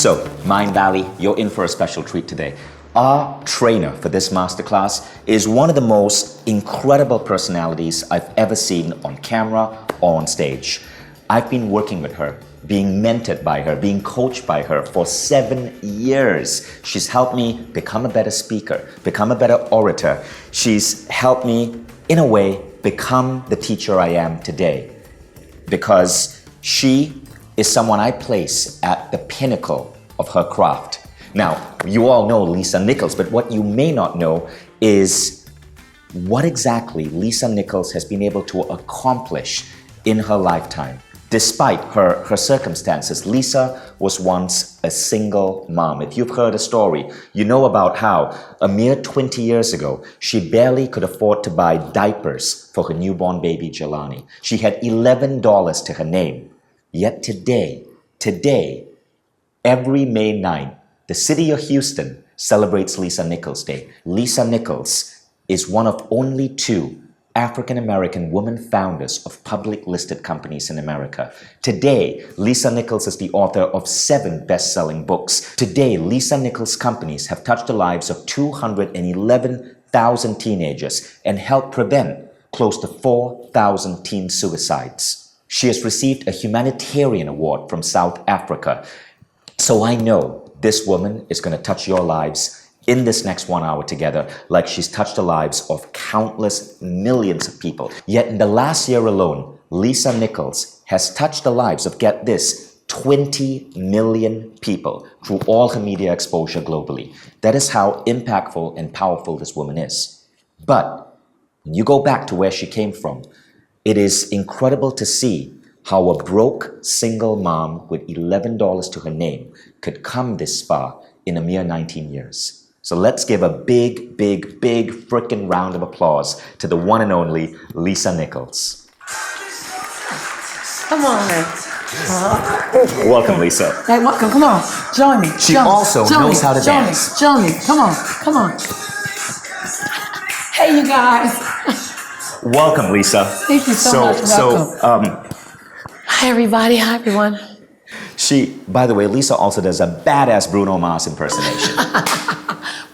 So, Mindvalley, you're in for a special treat today. Our trainer for this masterclass is one of the most incredible personalities I've ever seen on camera or on stage. I've been working with her, being mentored by her, being coached by her for 7 years. She's helped me become a better speaker, become a better orator. She's helped me, in a way, become the teacher I am today. Because she is someone I place at the pinnacle of her craft. Now, you all know Lisa Nichols, but what you may not know is what exactly Lisa Nichols has been able to accomplish in her lifetime. Despite her circumstances, Lisa was once a single mom. If you've heard a story, you know about how a mere 20 years ago, she barely could afford to buy diapers for her newborn baby Jelani. She had $11 to her name. Yet today, every May 9th, the city of Houston celebrates Lisa Nichols Day. Lisa Nichols is one of only 2 African-American women founders of public listed companies in America. Today, Lisa Nichols is the author of 7 best-selling books. Today, Lisa Nichols' companies have touched the lives of 211,000 teenagers and helped prevent close to 4,000 teen suicides. She has received a humanitarian award from South Africa. So I know this woman is going to touch your lives in this next 1 hour together like she's touched the lives of countless millions of people. Yet in the last year alone, Lisa Nichols has touched the lives of, get this, 20 million people through all her media exposure globally. That is how impactful and powerful this woman is. But when you go back to where she came from, it is incredible to see how a broke single mom with $11 to her name could come this far in a mere 19 years. So let's give a big frickin' round of applause to the one and only Lisa Nichols. Come on. Welcome, Lisa. Hey, welcome. Come on. Join me. She also knows how to dance. Join me. Come on. Hey, you guys. Welcome, Lisa. Thank you so much. Welcome. Hi, everybody. Hi, everyone. By the way, Lisa also does a badass Bruno Mars impersonation.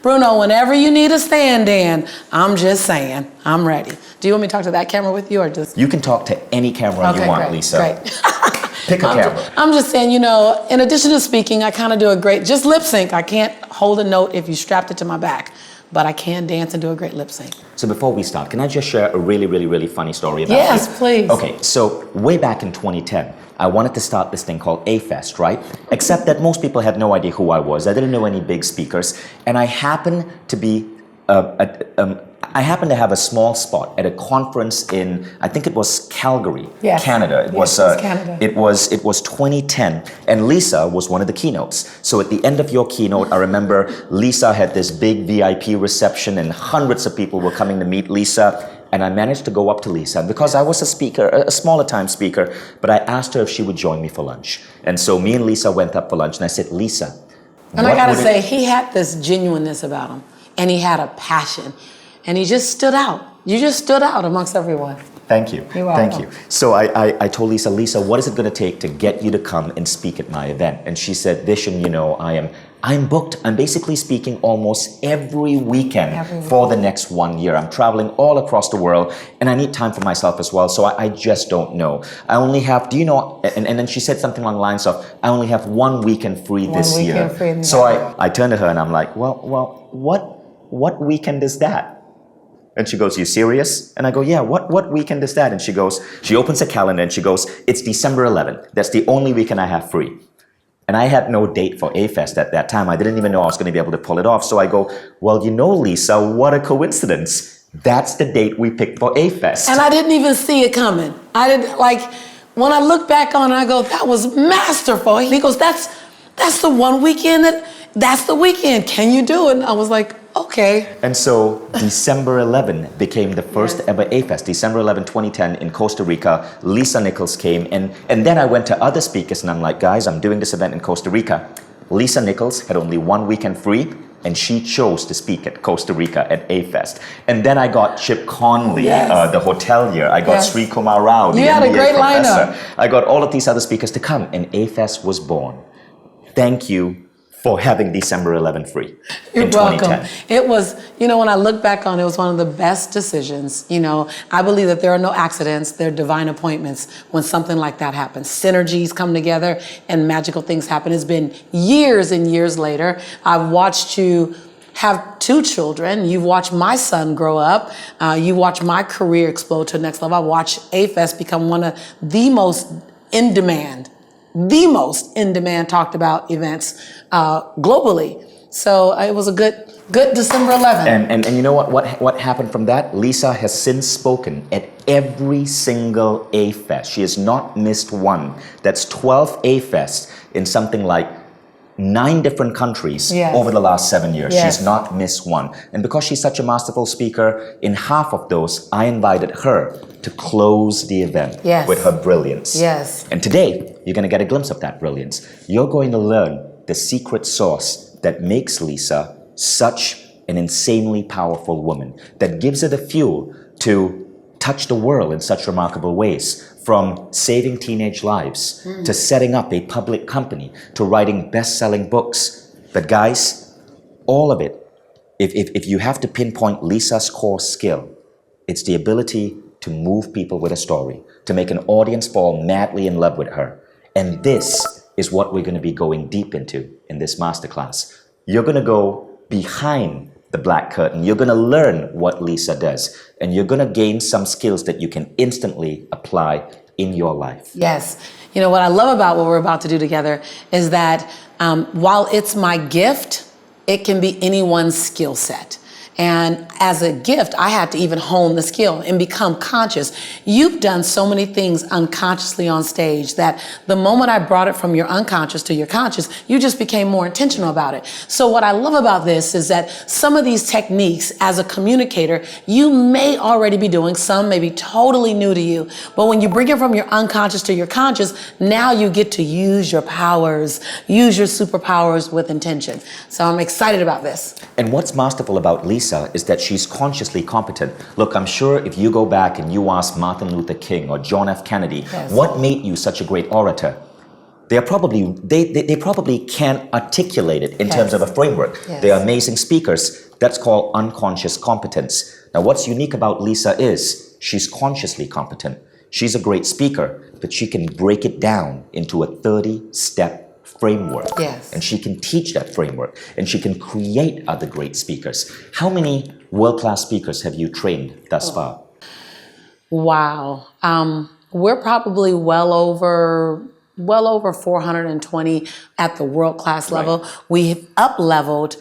Bruno, whenever you need a stand-in, I'm just saying, I'm ready. Do you want me to talk to that camera with you or just? You can talk to any camera you want, great, Lisa. Great. Pick a camera. I'm just saying, in addition to speaking, I kind of do a great, just lip sync. I can't hold a note if you strapped it to my back, but I can dance and do a great lip sync. So before we start, can I just share a really funny story about you? Yes, please. Okay, so way back in 2010, I wanted to start this thing called A-Fest, right? Except that most people had no idea who I was. I didn't know any big speakers, and I happened to be I happened to have a small spot at a conference in, I think it was Calgary, Canada. It was Canada. It was 2010, and Lisa was one of the keynotes. So at the end of your keynote, I remember Lisa had this big VIP reception, and hundreds of people were coming to meet Lisa. And I managed to go up to Lisa, and because I was a speaker, a smaller time speaker, but I asked her if she would join me for lunch. And so me and Lisa went up for lunch, and I said, Lisa. And I gotta say, he had this genuineness about him, and he had a passion, and he just stood out. You just stood out amongst everyone. Thank you. You're welcome. Thank you. So I told Lisa, what is it going to take to get you to come and speak at my event? And she said, Vishen, I'm booked. I'm basically speaking almost every weekend for the next 1 year. I'm traveling all across the world, and I need time for myself as well. So I just don't know. I only have, and then she said something along the lines of, I only have 1 weekend free this year. So I turned to her and I'm like, well, what weekend is that? And she goes, you serious? And I go, yeah, what weekend is that? And she opens a calendar and she goes, it's December 11th. That's the only weekend I have free. And I had no date for A-Fest at that time. I didn't even know I was going to be able to pull it off. So I go, well, Lisa, what a coincidence. That's the date we picked for A-Fest. And I didn't even see it coming. When I look back on it, I go, that was masterful. He goes, that's the one weekend that's the weekend. Can you do it? And I was like, okay. And so December 11 became the first ever A-Fest. December 11, 2010 in Costa Rica, Lisa Nichols came. And then I went to other speakers and I'm like, guys, I'm doing this event in Costa Rica. Lisa Nichols had only 1 weekend free, and she chose to speak at Costa Rica at A-Fest. And then I got Chip Conley, the hotelier. I got Sri Kumar Rao, the MBA professor. Lineup. I got all of these other speakers to come, and A-Fest was born. thank you for having December 11th free You're in welcome. 2010. It was, when I look back on it, it was one of the best decisions. I believe that there are no accidents, there are divine appointments when something like that happens. Synergies come together and magical things happen. It's been years and years later. I've watched you have 2 children. You've watched my son grow up. You watched my career explode to the next level. I watched A-Fest become one of the most in demand talked about events globally. So it was a good December 11th. And you know what happened from that? Lisa has since spoken at every single A-Fest. She has not missed one. That's 12 A-Fest in something like 9 different countries over the last 7 years. Yes. She's not missed one. And because she's such a masterful speaker, in half of those, I invited her to close the event with her brilliance. Yes. And today, you're going to get a glimpse of that brilliance. You're going to learn the secret sauce that makes Lisa such an insanely powerful woman, that gives her the fuel to touch the world in such remarkable ways, from saving teenage lives to setting up a public company to writing best-selling books. But guys, all of it, if you have to pinpoint Lisa's core skill, it's the ability to move people with a story, to make an audience fall madly in love with her. And this is what we're going to be going deep into in this masterclass. You're going to go behind the black curtain. You're going to learn what Lisa does, and you're going to gain some skills that you can instantly apply in your life. Yes. What I love about what we're about to do together is that while it's my gift, it can be anyone's skill set. And as a gift, I had to even hone the skill and become conscious. You've done so many things unconsciously on stage that the moment I brought it from your unconscious to your conscious, you just became more intentional about it. So what I love about this is that some of these techniques as a communicator, you may already be doing, some may be totally new to you. But when you bring it from your unconscious to your conscious, now you get to use your powers, use your superpowers with intention. So I'm excited about this. And what's masterful about Lisa is that she's consciously competent. Look, I'm sure if you go back and you ask Martin Luther King or John F. Kennedy, what made you such a great orator? They probably can't articulate it in terms of a framework. They are amazing speakers. That's called unconscious competence. Now, what's unique about Lisa is she's consciously competent. She's a great speaker, but she can break it down into a 30-step framework. And she can teach that framework, and she can create other great speakers. How many world-class speakers have you trained thus far? Wow. We're probably well over 420 at the world-class level. We've up-leveled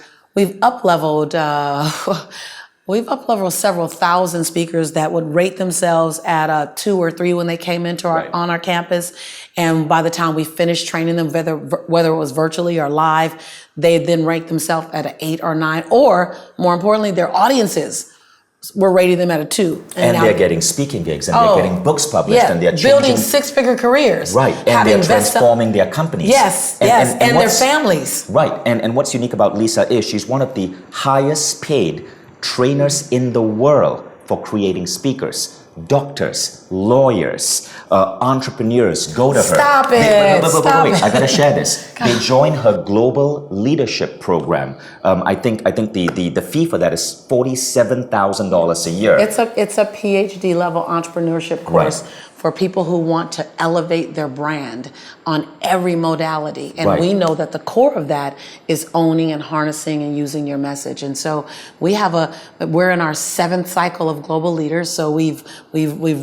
several thousand speakers that would rate themselves at a 2 or 3 when they came into on our campus. And by the time we finished training them, whether it was virtually or live, they then ranked themselves at an 8 or 9, or more importantly, their audiences were rating them at a 2. And they're getting speaking gigs, and they're getting books published, and they're building 6-figure careers. And they're transforming their companies. And their families. And what's unique about Lisa is she's one of the highest paid trainers in the world for creating speakers. Doctors, lawyers, entrepreneurs go to her. Stop it. Wait, I gotta share this. They join her global leadership program. I think the fee for that is $47,000 a year. It's a PhD level entrepreneurship course for people who want to elevate their brand on every modality. And we know that the core of that is owning and harnessing and using your message. And so we're in our 7th cycle of global leaders. So we've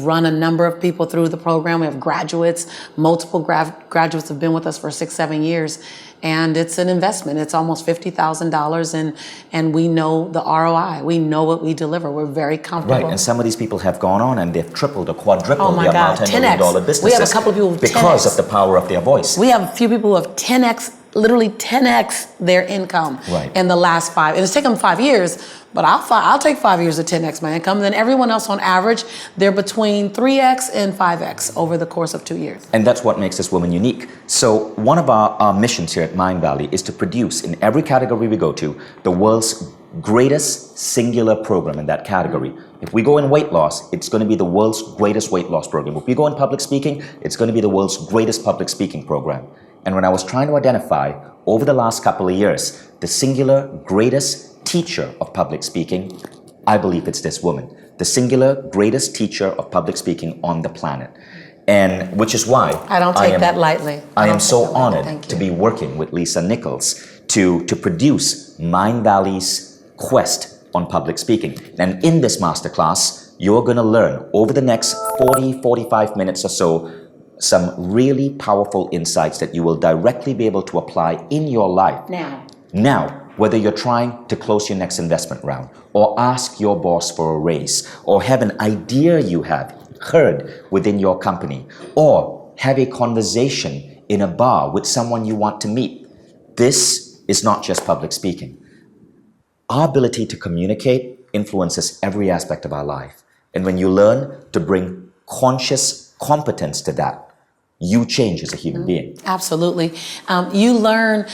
run a number of people through the program. We have graduates, multiple graduates have been with us for 6-7 years. And it's an investment. It's almost $50,000, and we know the ROI. We know what we deliver. We're very comfortable. And some of these people have gone on and they've tripled or quadrupled their multi-million-dollar businesses. We have a couple of people with because of the power of their voice. We have a few people who have 10x, literally 10x their income in the last 5. And it's taken them 5 years, but I'll take 5 years to 10x my income. Then everyone else, on average, they're between 3x and 5x over the course of 2 years. And that's what makes this woman unique. So one of our missions here at Mindvalley is to produce, in every category we go to, the world's greatest singular program in that category. If we go in weight loss, it's going to be the world's greatest weight loss program. If we go in public speaking, it's going to be the world's greatest public speaking program. And when I was trying to identify, over the last couple of years, the singular greatest teacher of public speaking, I believe it's this woman. The singular greatest teacher of public speaking on the planet. And which is why I don't take that lightly. I am so honored to be working with Lisa Nichols to produce Mindvalley's quest on public speaking. And in this masterclass, you're going to learn over the next 45 minutes or so some really powerful insights that you will directly be able to apply in your life. Now, whether you're trying to close your next investment round, or ask your boss for a raise, or have an idea you have heard within your company, or have a conversation in a bar with someone you want to meet. This is not just public speaking. Our ability to communicate influences every aspect of our life. And when you learn to bring conscious competence to that, you change as a human being. Absolutely. You learn,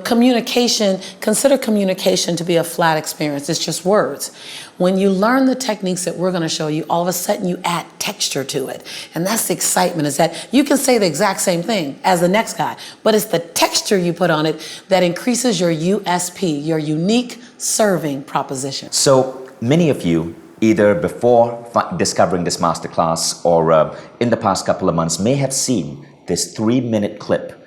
communication, consider communication to be a flat experience. It's just words. When you learn the techniques that we're going to show you, all of a sudden you add texture to it. And that's the excitement, is that you can say the exact same thing as the next guy, but it's the texture you put on it that increases your USP, your unique serving proposition. So many of you, either before discovering this masterclass or in the past couple of months, may have seen this 3-minute clip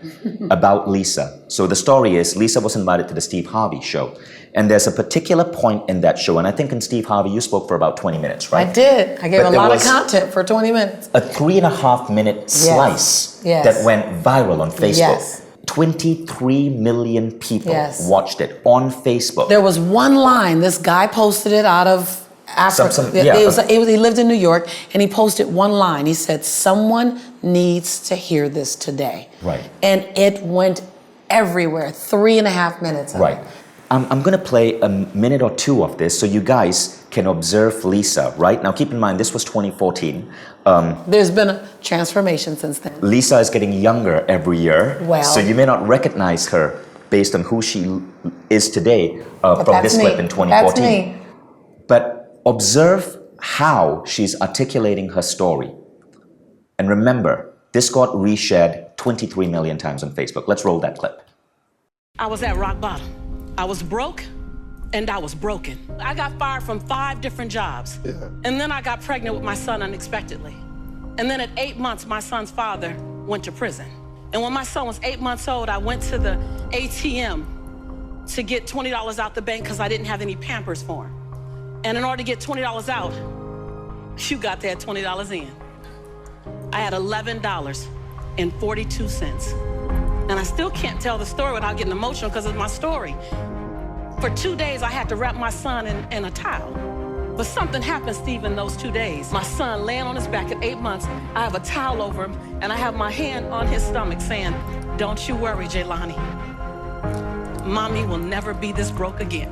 about Lisa. So the story is, Lisa was invited to the Steve Harvey show. And there's a particular point in that show, and I think in Steve Harvey, you spoke for about 20 minutes, right? I did. I gave a lot of content for 20 minutes. A 3.5-minute slice that went viral on Facebook. 23 million people watched it on Facebook. There was one line, this guy posted it out of Africa. He lived in New York, and he posted one line. He said, "Someone needs to hear this today." Right. And it went everywhere. 3.5 minutes. Right. I'm going to play a minute or two of this so you guys can observe Lisa, right? Now, keep in mind, this was 2014. There's been a transformation since then. Lisa is getting younger every year. Well, so you may not recognize her based on who she is today from this clip in 2014. That's me. But observe how she's articulating her story. And remember, this got reshared 23 million times on Facebook. Let's roll that clip. I was at rock bottom. I was broke and I was broken. I got fired from 5 different jobs. And then I got pregnant with my son unexpectedly. And then at 8 months, my son's father went to prison. And when my son was 8 months old, I went to the ATM to get $20 out the bank because I didn't have any Pampers for him. And in order to get $20 out, you got that $20 in. I had $11.42. And I still can't tell the story without getting emotional because it's my story. For 2 days, I had to wrap my son in a towel. But something happened, Steve, in those 2 days. My son laying on his back at 8 months, I have a towel over him, and I have my hand on his stomach saying, "Don't you worry, Jaylani. Mommy will never be this broke again."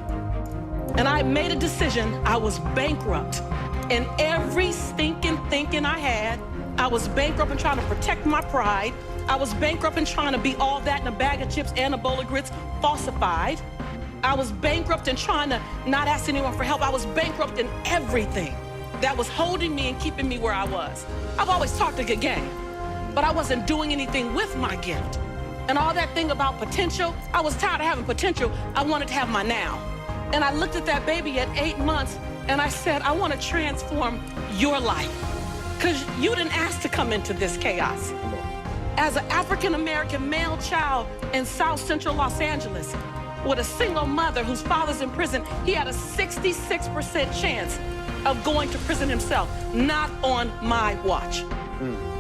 And I made a decision. I was bankrupt in every stinking thinking I had. I was bankrupt in trying to protect my pride. I was bankrupt in trying to be all that in a bag of chips and a bowl of grits falsified. I was bankrupt in trying to not ask anyone for help. I was bankrupt in everything that was holding me and keeping me where I was. I've always talked a good game, but I wasn't doing anything with my gift. And all that thing about potential, I was tired of having potential. I wanted to have my now. And I looked at that baby at 8 months and I said, I want to transform your life because you didn't ask to come into this chaos. As an African-American male child in South Central Los Angeles with a single mother whose father's in prison, he had a 66% chance of going to prison himself. Not on my watch.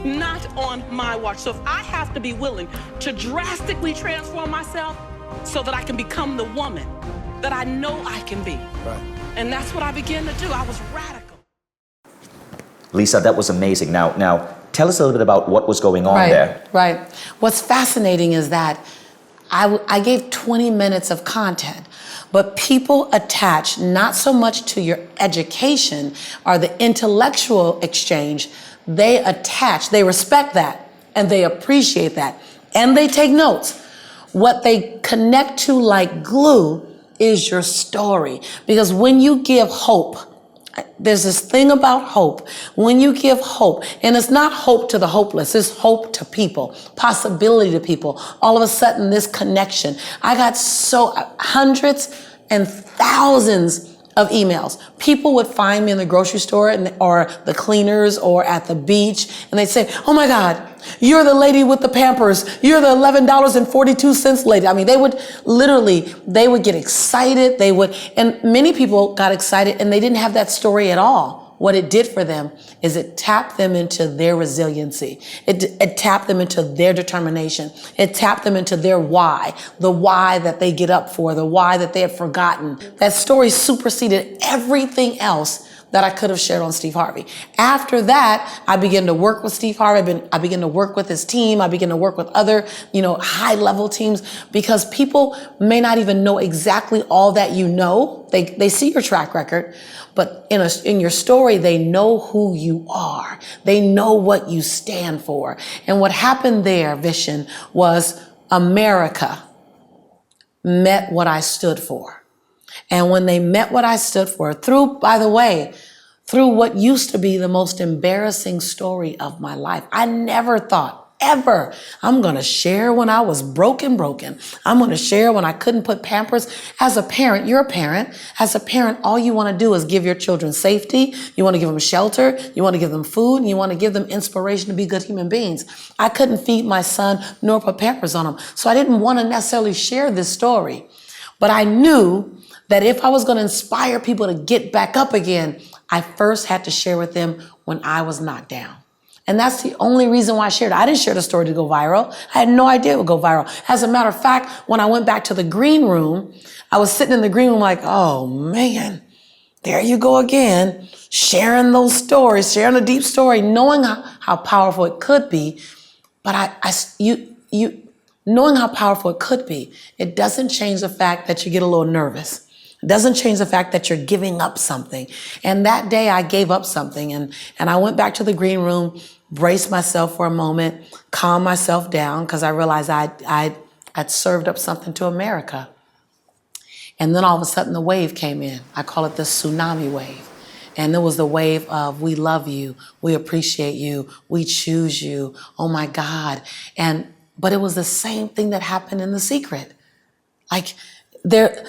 Not on my watch. So if I have to be willing to drastically transform myself so that I can become the woman that I know I can be. Right. And that's what I began to do. I was radical. Lisa, that was amazing. Now, tell us a little bit about what was going on there. Right. What's fascinating is that I gave 20 minutes of content, but people attach not so much to your education or the intellectual exchange. They respect that, and they appreciate that, and they take notes. What they connect to like glue is your story. Because when you give hope there's this thing about hope. When you give hope, and it's not hope to the hopeless, it's hope to people, possibility to people. All of a sudden, this connection. I got hundreds and thousands of emails. People would find me in the grocery store or the cleaners or at the beach, and they'd say, "Oh my God, you're the lady with the Pampers. You're the $11.42 lady." I mean, they would get excited. And many people got excited and they didn't have that story at all. What it did for them is it tapped them into their resiliency. It tapped them into their determination. It tapped them into their why, the why that they get up for, the why that they had forgotten. That story superseded everything else that I could have shared on Steve Harvey. After that, I began to work with Steve Harvey. I began to work with his team. I began to work with other, high-level teams, because people may not even know exactly all that you know. They see your track record, but in your story, they know who you are. They know what you stand for. And what happened there, Vishen, was America met what I stood for. And when they met what I stood for, through what used to be the most embarrassing story of my life, I never thought, ever, I'm going to share when I was broken. I'm going to share when I couldn't put Pampers. As a parent, you're a parent. As a parent, all you want to do is give your children safety. You want to give them shelter. You want to give them food. And you want to give them inspiration to be good human beings. I couldn't feed my son nor put Pampers on him. So I didn't want to necessarily share this story. But I knew that if I was going to inspire people to get back up again, I first had to share with them when I was knocked down. And that's the only reason why I shared it. I didn't share the story to go viral. I had no idea it would go viral. As a matter of fact, when I went back to the green room, I was sitting in the green room like, oh man, there you go again, sharing those stories, sharing a deep story, knowing how powerful it could be. But knowing how powerful it could be, it doesn't change the fact that you get a little nervous. It doesn't change the fact that you're giving up something. And that day I gave up something, and I went back to the green room, braced myself for a moment, calmed myself down, because I realized I'd served up something to America. And then all of a sudden the wave came in. I call it the tsunami wave. And it was the wave of, we love you, we appreciate you, we choose you, oh my God. But it was the same thing that happened in The Secret.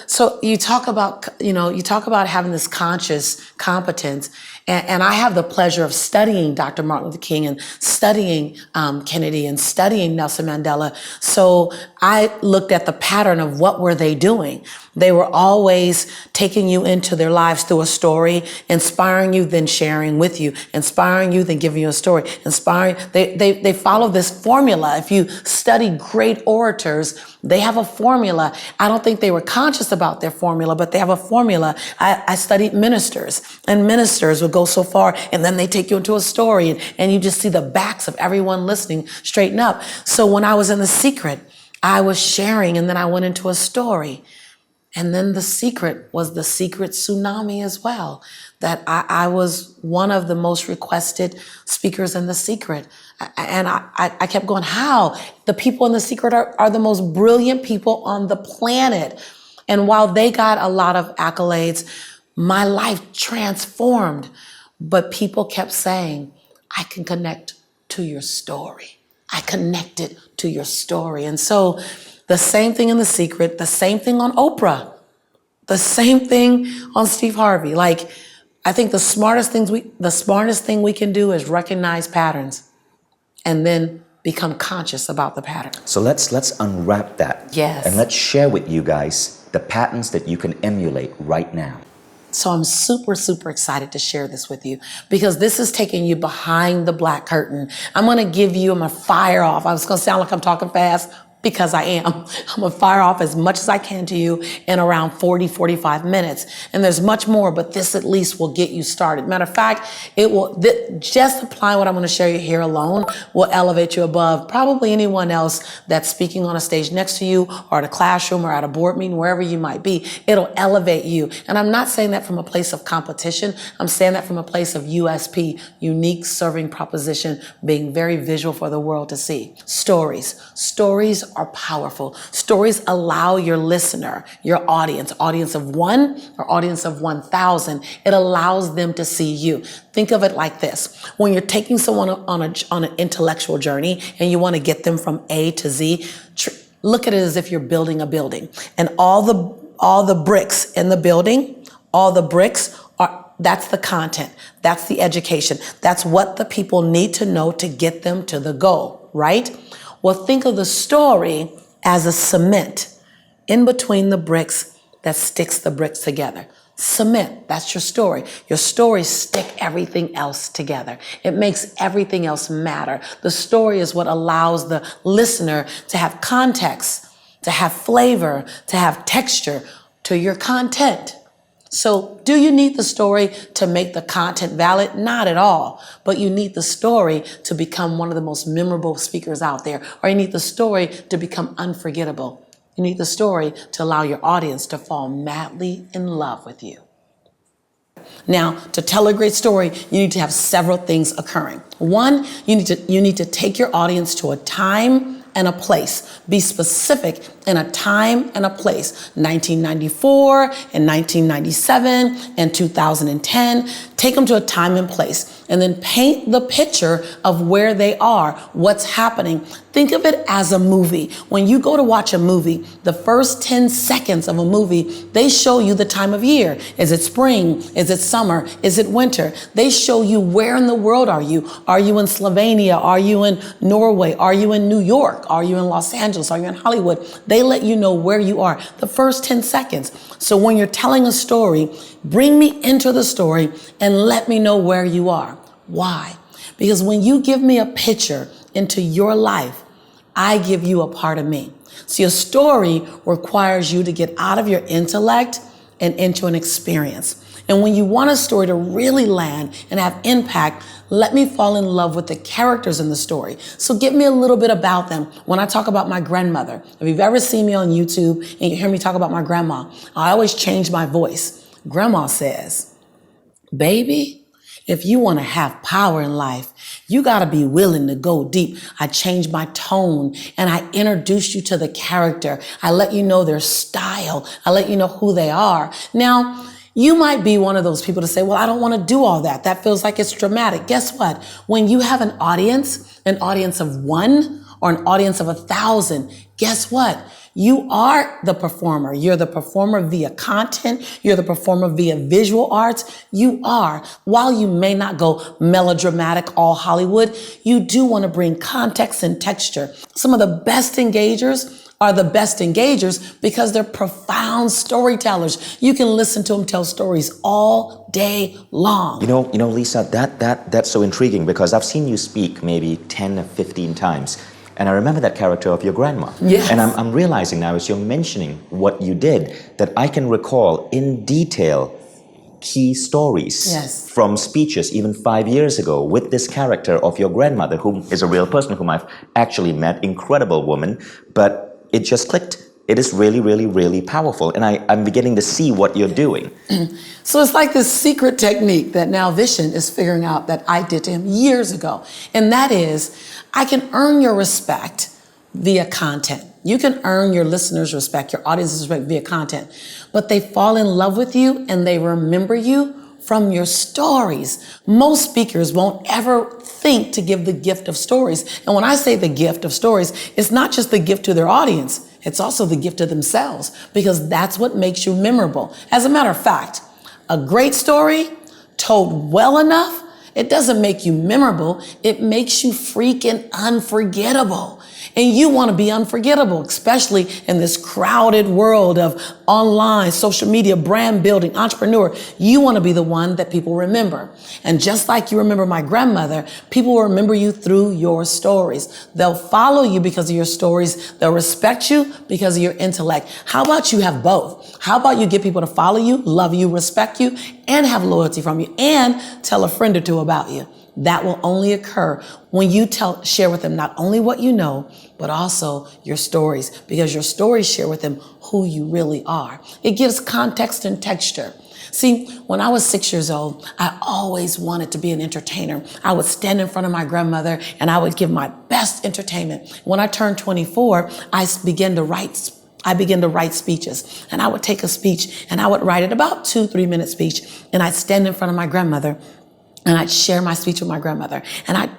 So you talk about having this conscious competence, and I have the pleasure of studying Dr. Martin Luther King and studying Kennedy and studying Nelson Mandela. So I looked at the pattern of what were they doing. They were always taking you into their lives through a story, inspiring you, then sharing with you, inspiring you, then giving you a story, inspiring. They follow this formula. If you study great orators, they have a formula. I don't think they were conscious about their formula, but they have a formula. I studied ministers, and ministers would go so far, and then they take you into a story, and you just see the backs of everyone listening straighten up. So when I was in The Secret, I was sharing, and then I went into a story. And then The Secret was The Secret tsunami as well, that I was one of the most requested speakers in The Secret. And I kept going, how? The people in The Secret are the most brilliant people on the planet. And while they got a lot of accolades, my life transformed. But people kept saying, I can connect to your story. I connected to your story. And so the same thing in The Secret, the same thing on Oprah, the same thing on Steve Harvey. I think the smartest thing we can do is recognize patterns and then become conscious about the pattern. So let's unwrap that. Yes. And let's share with you guys the patterns that you can emulate right now. So I'm super, super excited to share this with you, because this is taking you behind the black curtain. I'm going to fire off. I was going to sound like I'm talking fast, because I am. I'm going to fire off as much as I can to you in around 40, 45 minutes. And there's much more, but this at least will get you started. Matter of fact, just applying what I'm going to share you here alone will elevate you above probably anyone else that's speaking on a stage next to you, or at a classroom, or at a board meeting, wherever you might be. It'll elevate you. And I'm not saying that from a place of competition. I'm saying that from a place of USP, unique serving proposition, being very visual for the world to see. Stories are powerful. Stories allow your listener, your audience of one or audience of 1,000, it allows them to see you. Think of it like this. When you're taking someone on an intellectual journey and you want to get them from A to Z, look at it as if you're building a building. And all the bricks in the building, that's the content. That's the education. That's what the people need to know to get them to the goal, right? Well, think of the story as a cement in between the bricks that sticks the bricks together. Cement, that's your story. Your stories stick everything else together. It makes everything else matter. The story is what allows the listener to have context, to have flavor, to have texture to your content. So do you need the story to make the content valid? Not at all. But you need the story to become one of the most memorable speakers out there, or you need the story to become unforgettable. You need the story to allow your audience to fall madly in love with you. Now, to tell a great story, you need to have several things occurring. One, you need to take your audience to a time and a place. Be specific in a time and a place. 1994 and 1997 and 2010. Take them to a time and place and then paint the picture of where they are, what's happening. Think of it as a movie. When you go to watch a movie, the first 10 seconds of a movie, they show you the time of year. Is it spring? Is it summer? Is it winter? They show you where in the world are you? Are you in Slovenia? Are you in Norway? Are you in New York? Are you in Los Angeles? Are you in Hollywood? They let you know where you are the first 10 seconds. So when you're telling a story, bring me into the story and let me know where you are. Why? Because when you give me a picture into your life, I give you a part of me. See, a story requires you to get out of your intellect and into an experience. And when you want a story to really land and have impact, let me fall in love with the characters in the story. So give me a little bit about them. When I talk about my grandmother, if you've ever seen me on YouTube and you hear me talk about my grandma, I always change my voice. Grandma says, baby, if you want to have power in life, you got to be willing to go deep. I change my tone and I introduce you to the character. I let you know their style. I let you know who they are. Now, you might be one of those people to say, well, I don't want to do all that. That feels like it's dramatic. Guess what? When you have an audience of one or an audience of 1,000, guess what? You are the performer. You're the performer via content. You're the performer via visual arts. You are. While you may not go melodramatic, all Hollywood, you do want to bring context and texture. Some of the best engagers are the best engagers because they're profound storytellers. You can listen to them tell stories all day long. You know, Lisa, that's so intriguing because I've seen you speak maybe 10 or 15 times. And I remember that character of your grandma. Yes. And I'm realizing now as you're mentioning what you did, that I can recall in detail key stories from speeches even 5 years ago with this character of your grandmother, who is a real person whom I've actually met, incredible woman, but it just clicked. It is really, really, really powerful. And I'm beginning to see what you're doing. So it's like this secret technique that now Vishen is figuring out that I did to him years ago. And that is, I can earn your respect via content. You can earn your listeners' respect, your audience's respect via content. But they fall in love with you and they remember you from your stories. Most speakers won't ever think to give the gift of stories. And when I say the gift of stories, it's not just the gift to their audience. It's also the gift to themselves because that's what makes you memorable. As a matter of fact, a great story told well enough, it doesn't make you memorable. It makes you freaking unforgettable. And you want to be unforgettable, especially in this crowded world of online, social media, brand building, entrepreneur. You want to be the one that people remember. And just like you remember my grandmother, people will remember you through your stories. They'll follow you because of your stories. They'll respect you because of your intellect. How about you have both? How about you get people to follow you, love you, respect you, and have loyalty from you, and tell a friend or two about you? That will only occur when you share with them not only what you know, but also your stories, because your stories share with them who you really are. It gives context and texture. See, when I was 6 years old, I always wanted to be an entertainer. I would stand in front of my grandmother and I would give my best entertainment. When I turned 24, I began to write speeches, and I would take a speech and I would write it about 2-3 minute speech, and I'd stand in front of my grandmother and I'd share my speech with my grandmother, and I'd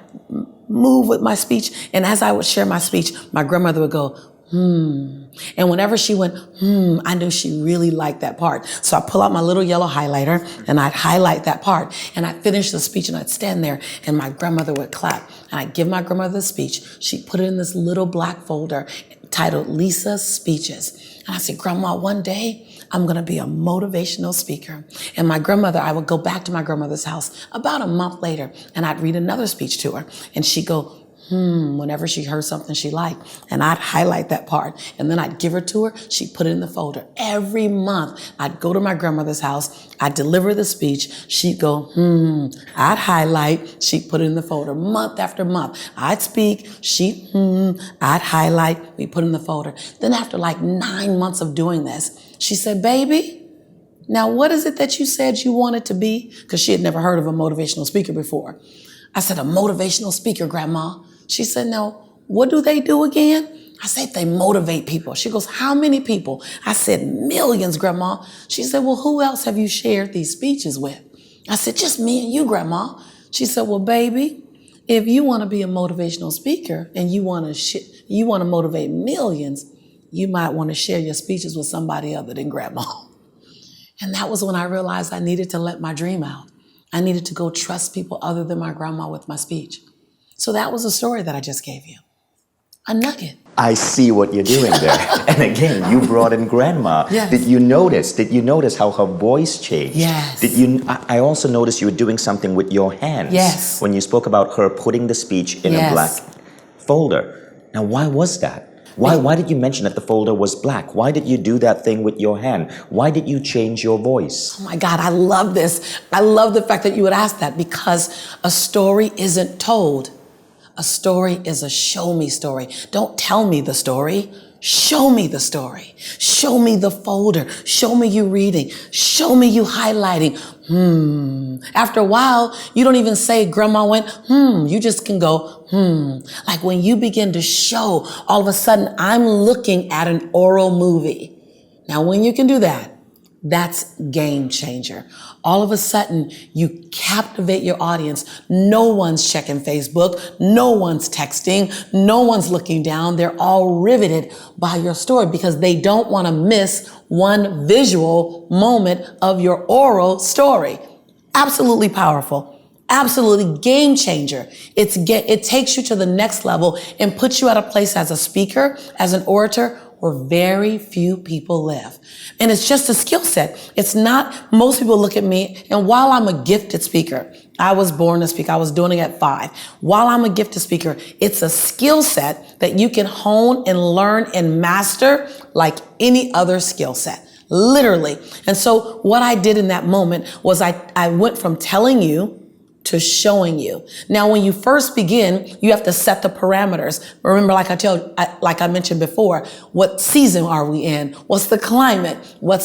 move with my speech. And as I would share my speech, my grandmother would go, and whenever she went, I knew she really liked that part. So I pull out my little yellow highlighter and I'd highlight that part, and I'd finish the speech and I'd stand there and my grandmother would clap, and I'd give my grandmother the speech. She'd put it in this little black folder titled Lisa's Speeches. And I said, Grandma, one day I'm going to be a motivational speaker. And my grandmother, I would go back to my grandmother's house about a month later and I'd read another speech to her, and she'd go, whenever she heard something she liked, and I'd highlight that part, and then I'd give her to her. She'd put it in the folder. Every month, I'd go to my grandmother's house, I'd deliver the speech, she'd go, I'd highlight, she'd put it in the folder. Month after month, I'd speak, she'd, I'd highlight, we put it in the folder. Then after like 9 months of doing this, she said, baby, now what is it that you said you wanted to be? Because she had never heard of a motivational speaker before. I said, a motivational speaker, Grandma. She said, no, what do they do again? I said, they motivate people. She goes, how many people? I said, millions, Grandma. She said, well, who else have you shared these speeches with? I said, just me and you, Grandma. She said, well, baby, if you want to be a motivational speaker and you want to motivate millions, you might want to share your speeches with somebody other than Grandma. And that was when I realized I needed to let my dream out. I needed to go trust people other than my grandma with my speech. So that was a story that I just gave you. A nugget. I see what you're doing there. And again, you brought in grandma. Yes. Did you notice how her voice changed? Yes. I also noticed you were doing something with your hands. Yes. When you spoke about her putting the speech in a black folder. Now, why was that? Why did you mention that the folder was black? Why did you do that thing with your hand? Why did you change your voice? Oh my God, I love this. I love the fact that you would ask that, because a story isn't told. A story is a show me story. Don't tell me the story. Show me the story. Show me the folder. Show me you reading. Show me you highlighting. After a while, you don't even say grandma went, you just can go, Like when you begin to show, all of a sudden I'm looking at an oral movie. Now, when you can do that, that's game changer. All of a sudden, you captivate your audience. No one's checking Facebook. No one's texting. No one's looking down. They're all riveted by your story because they don't want to miss one visual moment of your oral story. Absolutely powerful. Absolutely game changer. It takes you to the next level and puts you at a place as a speaker, as an orator, where very few people live. And it's just a skill set. It's not, most people look at me, and while I'm a gifted speaker, I was born to speak. I was doing it at 5. While I'm a gifted speaker, it's a skill set that you can hone and learn and master like any other skill set, literally. And so what I did in that moment was I went from telling you to showing you. Now, when you first begin, you have to set the parameters. Remember, like I mentioned before, what season are we in? What's the climate? What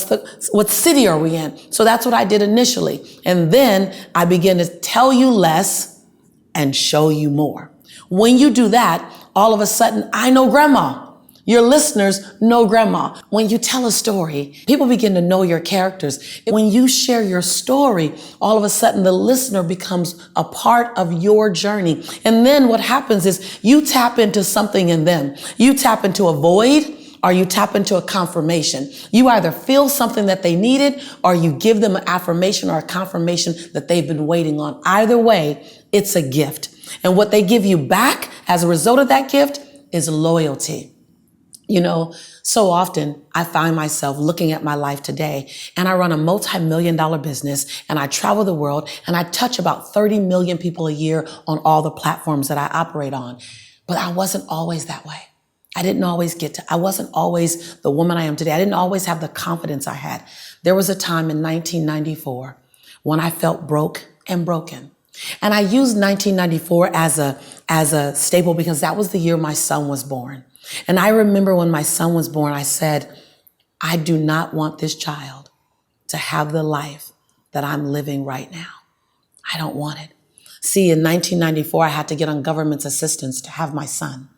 city are we in? So that's what I did initially. And then I began to tell you less and show you more. When you do that, all of a sudden, I know grandma. Your listeners know grandma. When you tell a story, people begin to know your characters. When you share your story, all of a sudden the listener becomes a part of your journey. And then what happens is you tap into something in them. You tap into a void, or you tap into a confirmation. You either feel something that they needed, or you give them an affirmation or a confirmation that they've been waiting on. Either way, it's a gift. And what they give you back as a result of that gift is loyalty. You know, so often I find myself looking at my life today, and I run a multi-million-dollar business, and I travel the world, and I touch about 30 million people a year on all the platforms that I operate on. But I wasn't always that way. I wasn't always the woman I am today. I didn't always have the confidence I had. There was a time in 1994 when I felt broke and broken. And I used 1994 as a staple because that was the year my son was born. And I remember when my son was born, I said, I do not want this child to have the life that I'm living right now. I don't want it. See, in 1994, I had to get on government's assistance to have my son.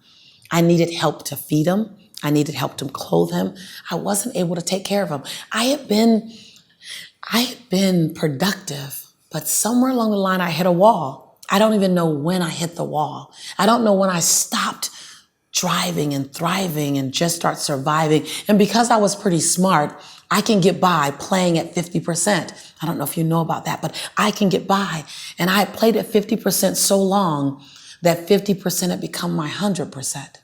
I needed help to feed him. I needed help to clothe him. I wasn't able to take care of him. I had been productive, but somewhere along the line, I hit a wall. I don't even know when I hit the wall. I don't know when I stopped driving and thriving and just start surviving. And because I was pretty smart, I can get by playing at 50%. I don't know if you know about that, but I can get by. And I had played at 50% so long that 50% had become my 100%.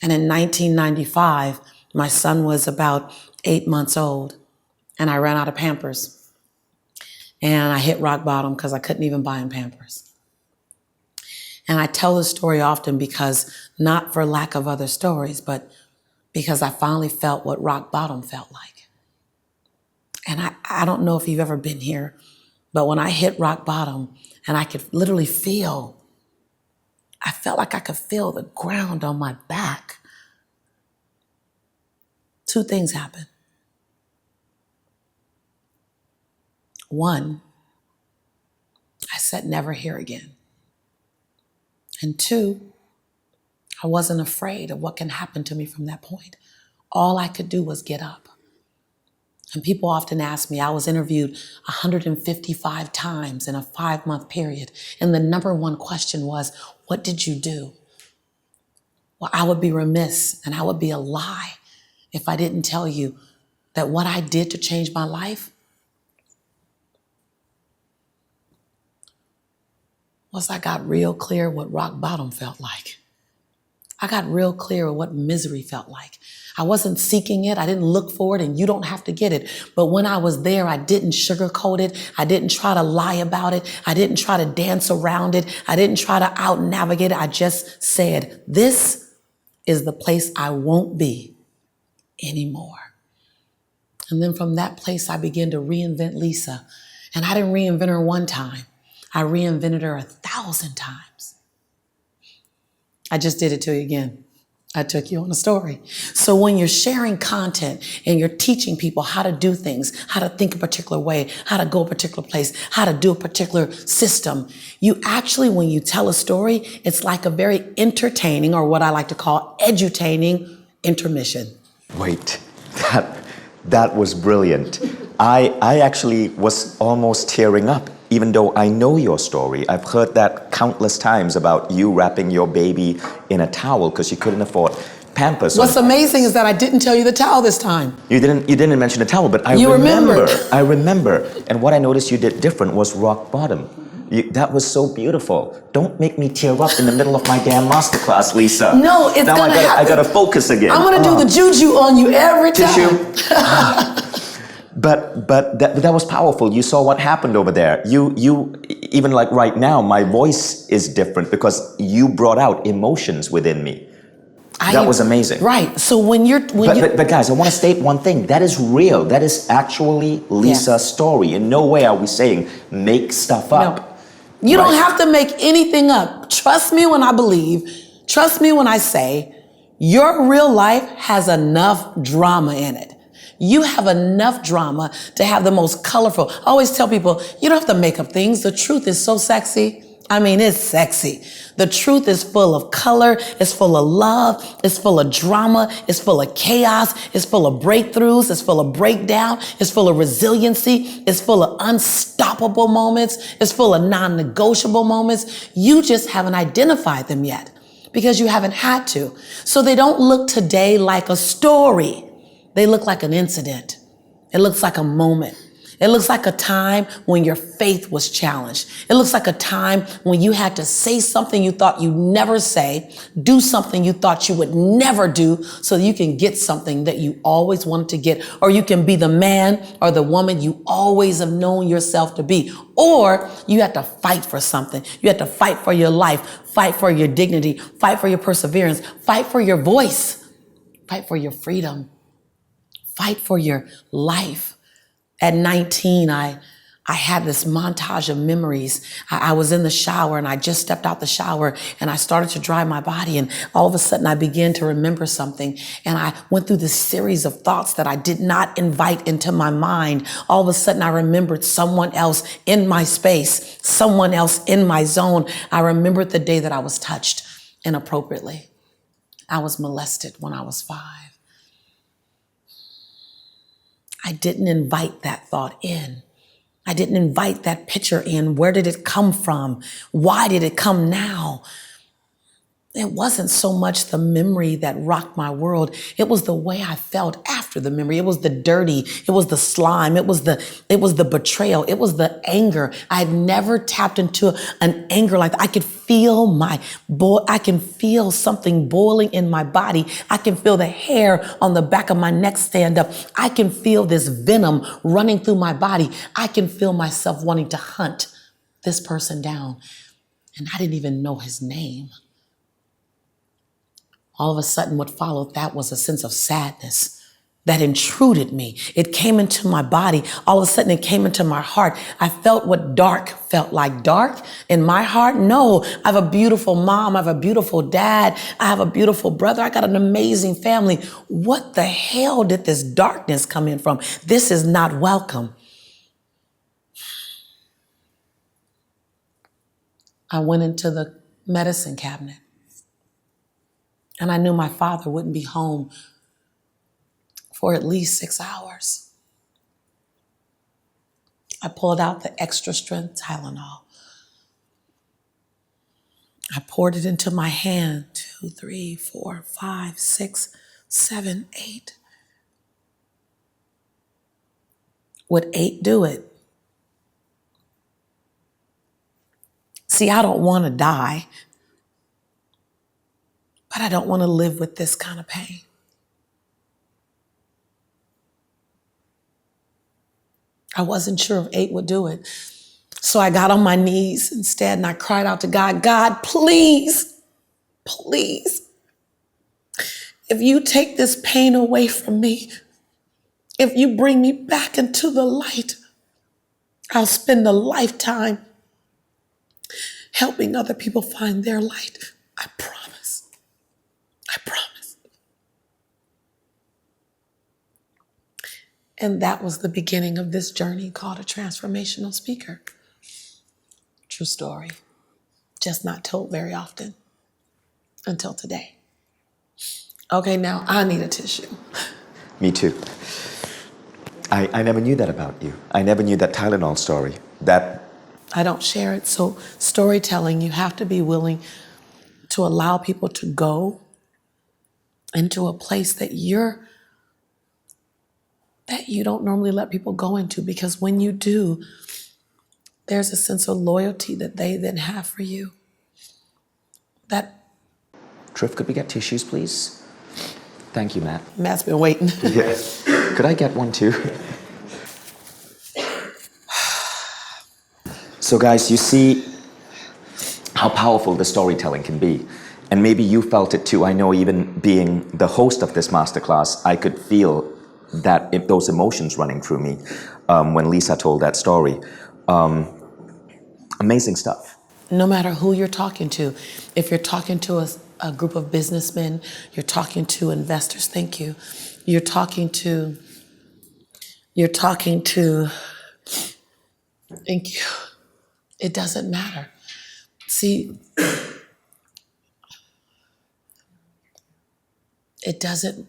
And in 1995, my son was about 8 months old, and I ran out of Pampers. And I hit rock bottom because I couldn't even buy him Pampers. And I tell this story often because, not for lack of other stories, but because I finally felt what rock bottom felt like. And I don't know if you've ever been here, but when I hit rock bottom and I could literally I felt like I could feel the ground on my back. Two things happened. One, I said, never here again. And two, I wasn't afraid of what can happen to me from that point. All I could do was get up. And people often ask me, I was interviewed 155 times in a 5-month period. And the number one question was, what did you do? Well, I would be remiss and I would be a lie if I didn't tell you that what I did to change my life was I got real clear what rock bottom felt like. I got real clear what misery felt like. I wasn't seeking it. I didn't look for it, and you don't have to get it. But when I was there, I didn't sugarcoat it. I didn't try to lie about it. I didn't try to dance around it. I didn't try to out-navigate it. I just said, this is the place I won't be anymore. And then from that place, I began to reinvent Lisa. And I didn't reinvent her one time. I reinvented her 1,000 times. I just did it to you again. I took you on a story. So when you're sharing content and you're teaching people how to do things, how to think a particular way, how to go a particular place, how to do a particular system, you actually, when you tell a story, it's like a very entertaining, or what I like to call edutaining, intermission. Wait, that was brilliant. I actually was almost tearing up, even though I know your story. I've heard that countless times about you wrapping your baby in a towel because you couldn't afford Pampers. What's amazing is that I didn't tell you the towel this time. You didn't mention the towel, but I remember. And what I noticed you did different was rock bottom. That was so beautiful. Don't make me tear up in the middle of my damn masterclass, Lisa. No, it's now gonna happen. I gotta focus again. I'm gonna do the juju on you every time. Tissue. But that was powerful. You saw what happened over there. You even like right now, my voice is different because you brought out emotions within me. That was amazing. Right. So but guys, I want to state one thing. That is real. That is actually Lisa's story. In no way are we saying make stuff up. No. You don't have to make anything up. Trust me when I believe. Trust me when I say your real life has enough drama in it. You have enough drama to have the most colorful. I always tell people, you don't have to make up things. The truth is so sexy. I mean, it's sexy. The truth is full of color. It's full of love. It's full of drama. It's full of chaos. It's full of breakthroughs. It's full of breakdown. It's full of resiliency. It's full of unstoppable moments. It's full of non-negotiable moments. You just haven't identified them yet because you haven't had to. So they don't look today like a story. They look like an incident. It looks like a moment. It looks like a time when your faith was challenged. It looks like a time when you had to say something you thought you'd never say, do something you thought you would never do so that you can get something that you always wanted to get, or you can be the man or the woman you always have known yourself to be. Or you had to fight for something. You had to fight for your life, fight for your dignity, fight for your perseverance, fight for your voice, fight for your freedom. Fight for your life. At 19, I I had this montage of memories. I was in the shower and I just stepped out the shower and I started to dry my body, and all of a sudden I began to remember something, and I went through this series of thoughts that I did not invite into my mind. All of a sudden I remembered someone else in my space, someone else in my zone. I remembered the day that I was touched inappropriately. I was molested when I was 5. I didn't invite that thought in. I didn't invite that picture in. Where did it come from? Why did it come now? It wasn't so much the memory that rocked my world. It was the way I felt after the memory. It was the dirty. It was the slime. It was the betrayal. It was the anger. I had never tapped into an anger like that. I could feel I can feel something boiling in my body. I can feel the hair on the back of my neck stand up. I can feel this venom running through my body. I can feel myself wanting to hunt this person down. And I didn't even know his name. All of a sudden, what followed that was a sense of sadness that intruded me. It came into my body. All of a sudden, it came into my heart. I felt what dark felt like. Dark in my heart? No. I have a beautiful mom. I have a beautiful dad. I have a beautiful brother. I got an amazing family. What the hell did this darkness come in from? This is not welcome. I went into the medicine cabinet. And I knew my father wouldn't be home for at least 6 hours. I pulled out the extra strength Tylenol. I poured it into my hand. 2, 3, 4, 5, 6, 7, 8. Would 8 do it? See, I don't want to die. But I don't want to live with this kind of pain. I wasn't sure if 8 would do it. So I got on my knees instead and I cried out to God, God, please, please, if you take this pain away from me, if you bring me back into the light, I'll spend a lifetime helping other people find their light. I promise. I promise. And that was the beginning of this journey called a transformational speaker. True story. Just not told very often until today. Okay, now I need a tissue. Me too. I never knew that about you. I never knew that Tylenol story. I don't share it. So storytelling, you have to be willing to allow people to go into a place that you don't normally let people go into, because when you do, there's a sense of loyalty that they then have for you. Triff, could we get tissues, please? Thank you, Matt. Matt's been waiting. Yes. Could I get one too? So guys, you see how powerful the storytelling can be. And maybe you felt it too. I know even being the host of this masterclass, I could feel those emotions running through me when Lisa told that story. Amazing stuff. No matter who you're talking to, if you're talking to a group of businessmen, you're talking to investors, thank you. You're talking to, thank you. It doesn't matter. See, it doesn't,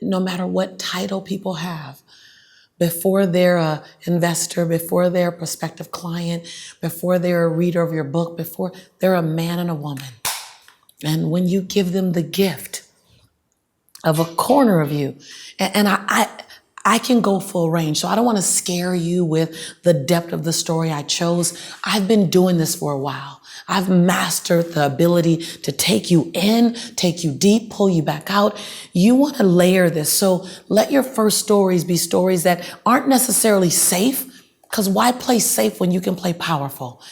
no matter what title people have, before they're an investor, before they're a prospective client, before they're a reader of your book, before they're a man and a woman. And when you give them the gift of a corner of you, and I can go full range, so I don't want to scare you with the depth of the story I chose. I've been doing this for a while. I've mastered the ability to take you in, take you deep, pull you back out. You want to layer this. So let your first stories be stories that aren't necessarily safe, Because why play safe when you can play powerful?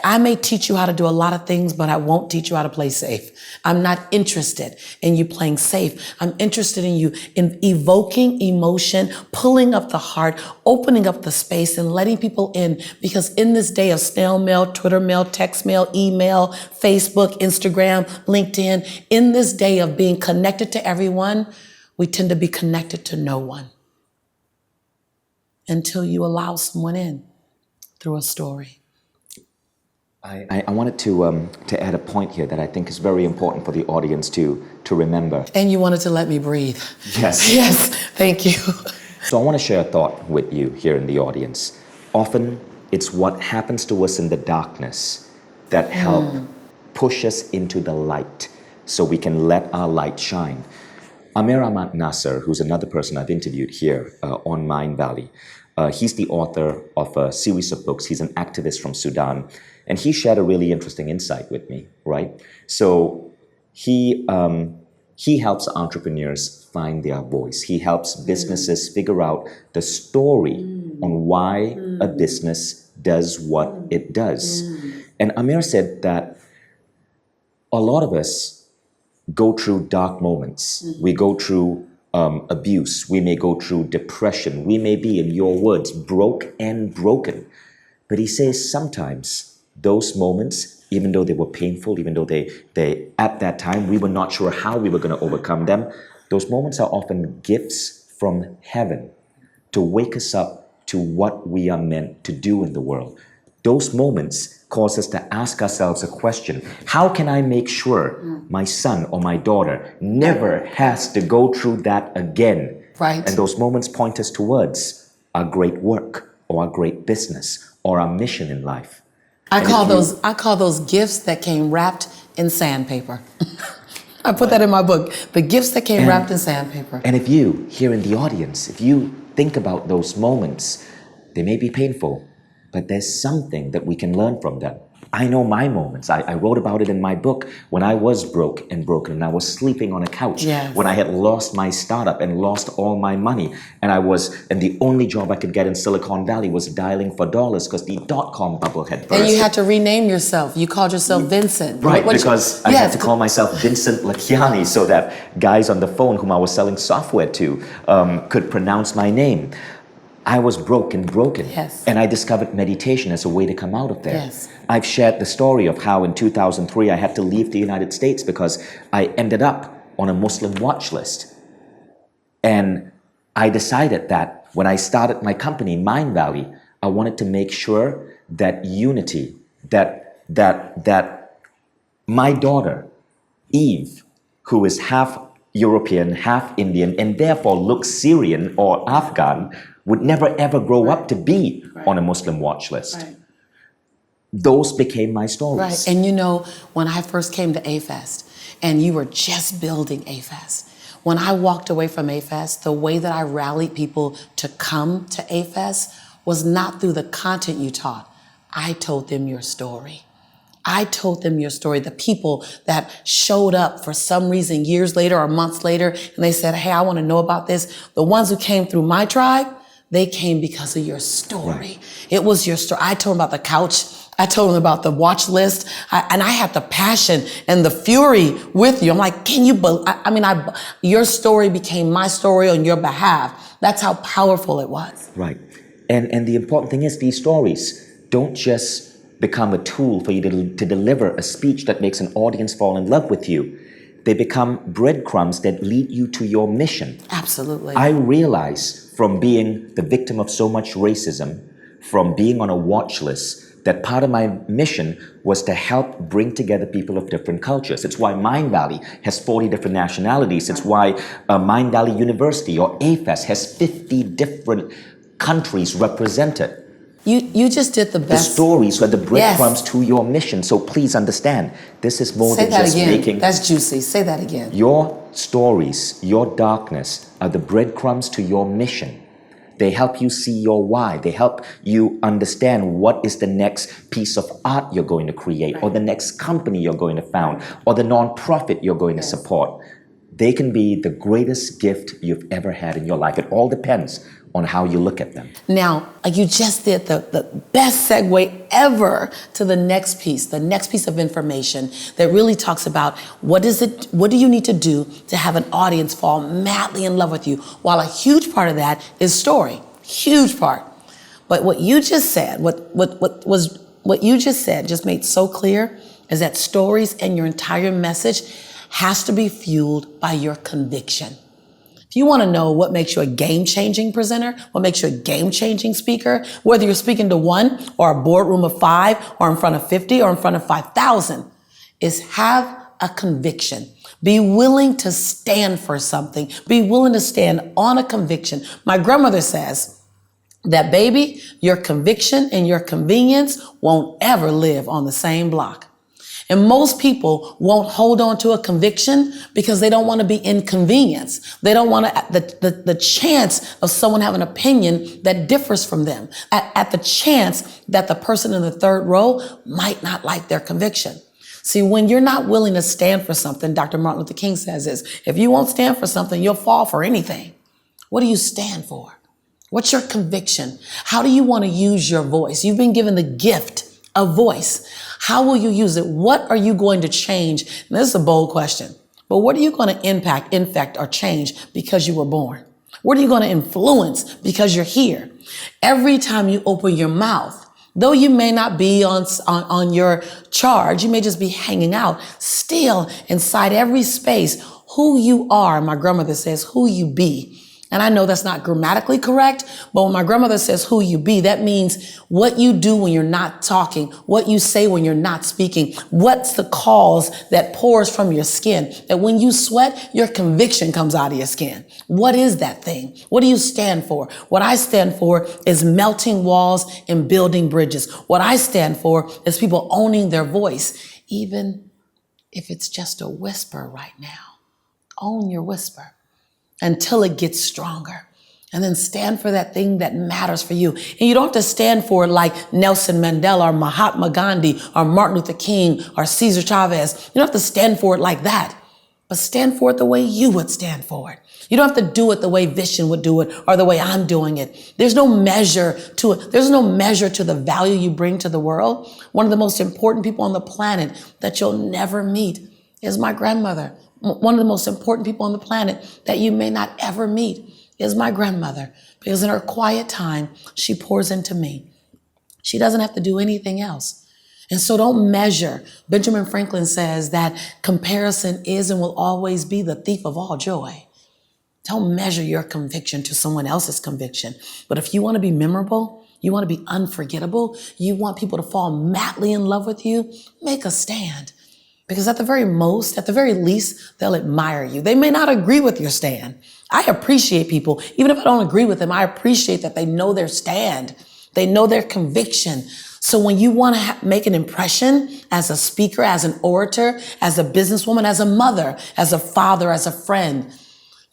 I may teach you how to do a lot of things, but I won't teach you how to play safe. I'm not interested in you playing safe. I'm interested in you in evoking emotion, pulling up the heart, opening up the space and letting people in. Because in this day of snail mail, Twitter mail, text mail, email, Facebook, Instagram, LinkedIn, in this day of being connected to everyone, we tend to be connected to no one until you allow someone in through a story. I wanted to add a point here that I think is very important for the audience to remember. And you wanted to let me breathe. Yes. Yes, thank you. So I want to share a thought with you here in the audience. Often it's what happens to us in the darkness that help push us into the light so we can let our light shine. Amir Ahmad Nasser, who's another person I've interviewed here on Mindvalley, he's the author of a series of books. He's an activist from Sudan. And he shared a really interesting insight with me, right? So he helps entrepreneurs find their voice. He helps businesses figure out the story on why a business does what it does. And Amir said that a lot of us go through dark moments. We go through abuse. We may go through depression. We may be, in your words, broke and broken. But he says sometimes those moments, even though they were painful, even though they at that time we were not sure how we were going to overcome them, those moments are often gifts from heaven to wake us up to what we are meant to do in the world. Those moments cause us to ask ourselves a question: how can I make sure my son or my daughter never has to go through that again? Right. And those moments point us towards our great work or our great business or our mission in life. I call those gifts that came wrapped in sandpaper. I put that in my book. The gifts that came wrapped in sandpaper. And if you, here in the audience, if you think about those moments, they may be painful, but there's something that we can learn from them. I know my moments. I wrote about it in my book when I was broke and broken and I was sleeping on a couch. Yes. When I had lost my startup and lost all my money. And the only job I could get in Silicon Valley was dialing for dollars because the dot-com bubble had burst. And you had to rename yourself. You called yourself Vincent. Right, because I had to call myself Vincent Lakiani so that guys on the phone whom I was selling software to could pronounce my name. I was broken. Yes. And I discovered meditation as a way to come out of there. Yes. I've shared the story of how in 2003 I had to leave the United States because I ended up on a Muslim watch list. And I decided that when I started my company, Mindvalley, I wanted to make sure that unity, that my daughter, Eve, who is half European, half Indian, and therefore looks Syrian or Afghan, would never ever grow up to be on a Muslim watch list. Right. Those became my stories. Right. And you know, when I first came to A-Fest and you were just building A-Fest, when I walked away from A-Fest, the way that I rallied people to come to A-Fest was not through the content you taught. I told them your story. I told them your story, the people that showed up for some reason years later or months later, and they said, hey, I want to know about this. The ones who came through my tribe, they came because of your story. Right. It was your story. I told them about the couch. I told them about the watch list. And I had the passion and the fury with you. I'm like, can you believe? Your story became my story on your behalf. That's how powerful it was. Right. And the important thing is these stories don't just become a tool for you to deliver a speech that makes an audience fall in love with you. They become breadcrumbs that lead you to your mission. Absolutely. I realize from being the victim of so much racism, from being on a watch list, that part of my mission was to help bring together people of different cultures. It's why Mindvalley has 40 different nationalities. It's why Mindvalley University or AFES has 50 different countries represented. You just did the best. The stories are the breadcrumbs to your mission. So please understand, this is more than just making... That's juicy. Say that again. Your stories, your darkness are the breadcrumbs to your mission. They help you see your why. They help you understand what is the next piece of art you're going to create, or the next company you're going to found, or the nonprofit you're going to support. They can be the greatest gift you've ever had in your life. It all depends on how you look at them. Now, you just did the best segue ever to the next piece of information that really talks about what do you need to do to have an audience fall madly in love with you? While a huge part of that is story, huge part. But what you just said, what you just said just made so clear is that stories and your entire message has to be fueled by your conviction. If you want to know what makes you a game-changing presenter, what makes you a game-changing speaker, whether you're speaking to one or a boardroom of 5 or in front of 50 or in front of 5,000, is have a conviction. Be willing to stand for something. Be willing to stand on a conviction. My grandmother says that, baby, your conviction and your convenience won't ever live on the same block. And most people won't hold on to a conviction because they don't want to be inconvenienced. They don't want the chance of someone having an opinion that differs from them, at the chance that the person in the third row might not like their conviction. See, when you're not willing to stand for something, Dr. Martin Luther King says is, if you won't stand for something, you'll fall for anything. What do you stand for? What's your conviction? How do you want to use your voice? You've been given the gift of voice. How will you use it? What are you going to change? And this is a bold question, but what are you going to impact, infect, or change because you were born? What are you going to influence because you're here? Every time you open your mouth, though you may not be on your charge, you may just be hanging out, still inside every space, who you are, my grandmother says, who you be. And I know that's not grammatically correct, but when my grandmother says who you be, that means what you do when you're not talking, what you say when you're not speaking, what's the cause that pours from your skin, that when you sweat, your conviction comes out of your skin. What is that thing? What do you stand for? What I stand for is melting walls and building bridges. What I stand for is people owning their voice, even if it's just a whisper right now. Own your whisper until it gets stronger. And then stand for that thing that matters for you. And you don't have to stand for it like Nelson Mandela or Mahatma Gandhi or Martin Luther King or Cesar Chavez. You don't have to stand for it like that, but stand for it the way you would stand for it. You don't have to do it the way Vishen would do it or the way I'm doing it. There's no measure to it. There's no measure to the value you bring to the world. One of the most important people on the planet that you'll never meet is my grandmother. One of the most important people on the planet that you may not ever meet is my grandmother, because in her quiet time, she pours into me. She doesn't have to do anything else. And so don't measure. Benjamin Franklin says that comparison is and will always be the thief of all joy. Don't measure your conviction to someone else's conviction. But if you want to be memorable, you want to be unforgettable, you want people to fall madly in love with you, make a stand. Because at the very least, they'll admire you. They may not agree with your stand. I appreciate people. Even if I don't agree with them, I appreciate that they know their stand. They know their conviction. So when you want to make an impression as a speaker, as an orator, as a businesswoman, as a mother, as a father, as a friend,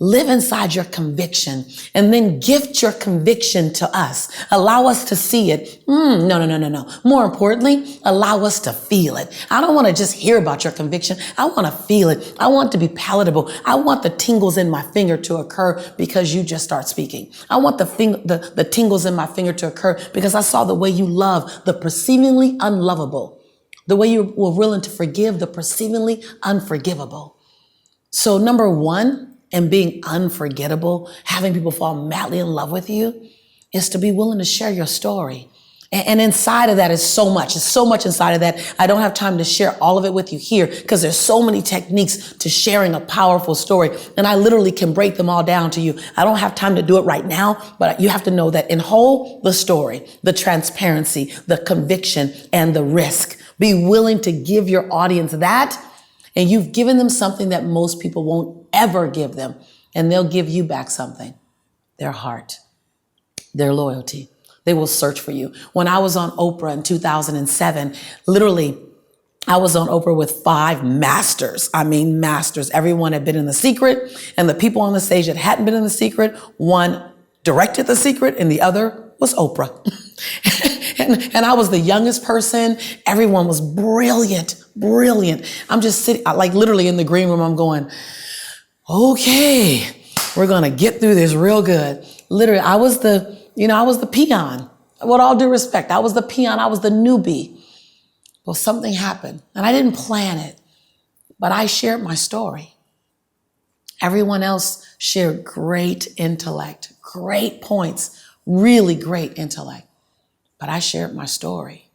live inside your conviction and then gift your conviction to us. Allow us to see it. No. More importantly, allow us to feel it. I don't want to just hear about your conviction. I want to feel it. I want it to be palatable. I want the tingles in my finger to occur because you just start speaking. I want the tingles in my finger to occur because I saw the way you love the perceivingly unlovable, the way you were willing to forgive the perceivingly unforgivable. So number one, and being unforgettable, having people fall madly in love with you, is to be willing to share your story. And inside of that is so much. There's so much inside of that. I don't have time to share all of it with you here because there's so many techniques to sharing a powerful story. And I literally can break them all down to you. I don't have time to do it right now, but you have to know that in whole, the story, the transparency, the conviction, and the risk. Be willing to give your audience that. And you've given them something that most people won't ever give them. And they'll give you back something. Their heart, their loyalty. They will search for you. When I was on Oprah in 2007, literally, I was on Oprah with 5 masters. I mean, masters. Everyone had been in The Secret. And the people on the stage that hadn't been in The Secret, one directed The Secret and the other was Oprah. And I was the youngest person. Everyone was brilliant. I'm just sitting, like literally in the green room, I'm going, okay, we're going to get through this real good. Literally, I was the peon. With all due respect, I was the peon. I was the newbie. Well, something happened and I didn't plan it, but I shared my story. Everyone else shared great intellect, great points, really great intellect. But I shared my story.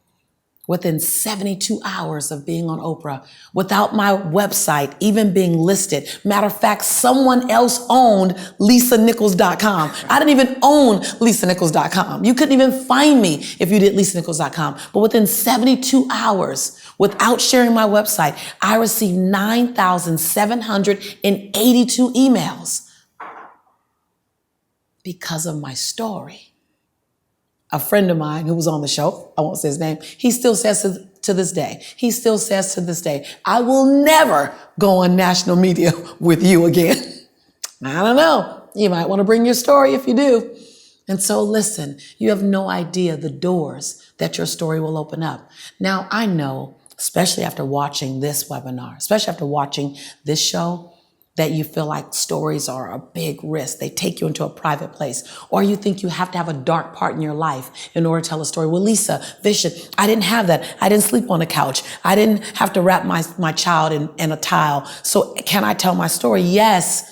Within 72 hours of being on Oprah, without my website even being listed. Matter of fact, someone else owned lisanichols.com. I didn't even own lisanichols.com. You couldn't even find me if you did lisanichols.com. But within 72 hours, without sharing my website, I received 9,782 emails because of my story. A friend of mine who was on the show, I won't say his name, he still says to this day, I will never go on national media with you again. I don't know. You might want to bring your story if you do. And so listen, you have no idea the doors that your story will open up. Now, I know, especially after watching this webinar, especially after watching this show, that you feel like stories are a big risk. They take you into a private place. Or you think you have to have a dark part in your life in order to tell a story. Well, Lisa, Bishop, I didn't have that. I didn't sleep on a couch. I didn't have to wrap my child in a towel. So can I tell my story? Yes.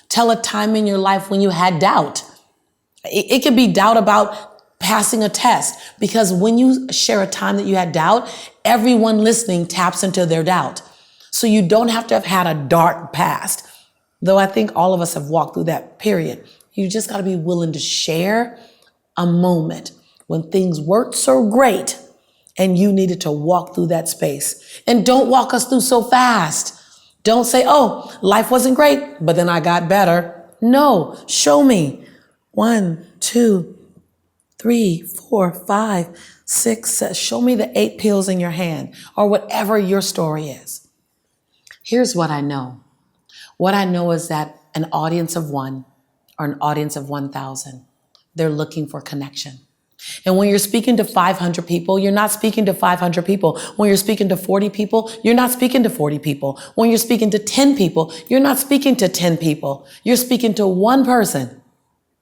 Tell a time in your life when you had doubt. It could be doubt about passing a test, because when you share a time that you had doubt, everyone listening taps into their doubt. So you don't have to have had a dark past, though I think all of us have walked through that period. You just got to be willing to share a moment when things weren't so great and you needed to walk through that space. And don't walk us through so fast. Don't say, oh, life wasn't great, but then I got better. No, show me. 1, 2, 3, 4, 5, 6, 7. Show me the 8 pills in your hand or whatever your story is. Here's what I know. What I know is that an audience of 1 or an audience of 1,000, they're looking for connection. And when you're speaking to 500 people, you're not speaking to 500 people. When you're speaking to 40 people, you're not speaking to 40 people. When you're speaking to 10 people, you're not speaking to 10 people. You're speaking to one person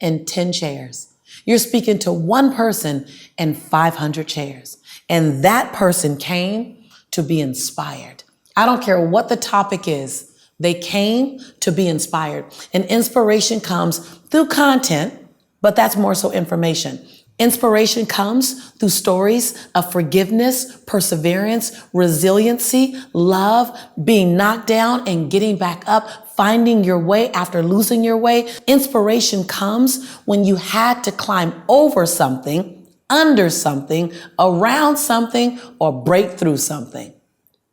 and 10 chairs. You're speaking to one person and 500 chairs. And that person came to be inspired. I don't care what the topic is. They came to be inspired. And inspiration comes through content, but that's more so information. Inspiration comes through stories of forgiveness, perseverance, resiliency, love, being knocked down and getting back up, finding your way after losing your way. Inspiration comes when you had to climb over something, under something, around something, or break through something.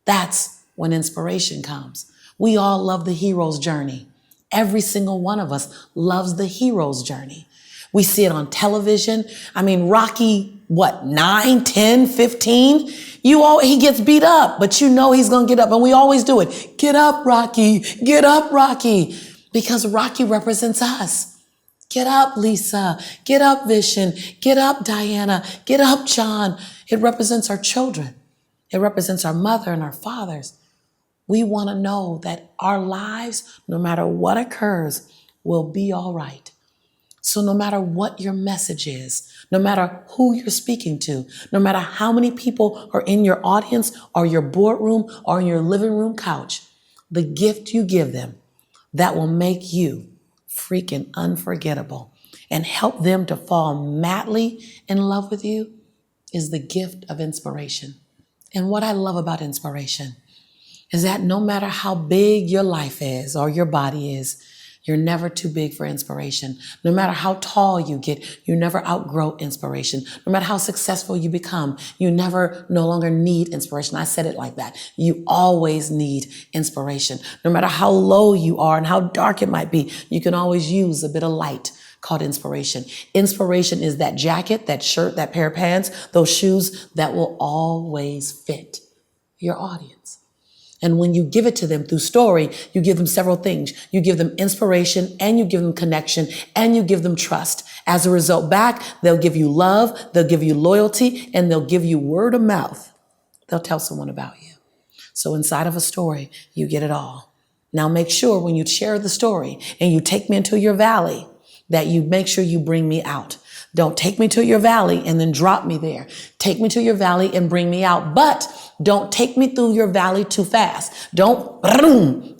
That's when inspiration comes. We all love the hero's journey. Every single one of us loves the hero's journey. We see it on television. I mean, Rocky, 9, 10, 15? He gets beat up, but you know he's going to get up. And we always do it. Get up, Rocky. Get up, Rocky. Because Rocky represents us. Get up, Lisa. Get up, Vision. Get up, Diana. Get up, John. It represents our children. It represents our mother and our fathers. We want to know that our lives, no matter what occurs, will be all right. So no matter what your message is, no matter who you're speaking to, no matter how many people are in your audience or your boardroom or your living room couch, the gift you give them that will make you freaking unforgettable and help them to fall madly in love with you is the gift of inspiration. And what I love about inspiration is that no matter how big your life is or your body is, you're never too big for inspiration. No matter how tall you get, you never outgrow inspiration. No matter how successful you become, you never no longer need inspiration. I said it like that. You always need inspiration. No matter how low you are and how dark it might be, you can always use a bit of light called inspiration. Inspiration is that jacket, that shirt, that pair of pants, those shoes that will always fit your audience. And when you give it to them through story, you give them several things. You give them inspiration and you give them connection and you give them trust. As a result back, they'll give you love, they'll give you loyalty, and they'll give you word of mouth. They'll tell someone about you. So inside of a story, you get it all. Now make sure when you share the story and you take me into your valley, that you make sure you bring me out. Don't take me to your valley and then drop me there. Take me to your valley and bring me out. But don't take me through your valley too fast. Don't,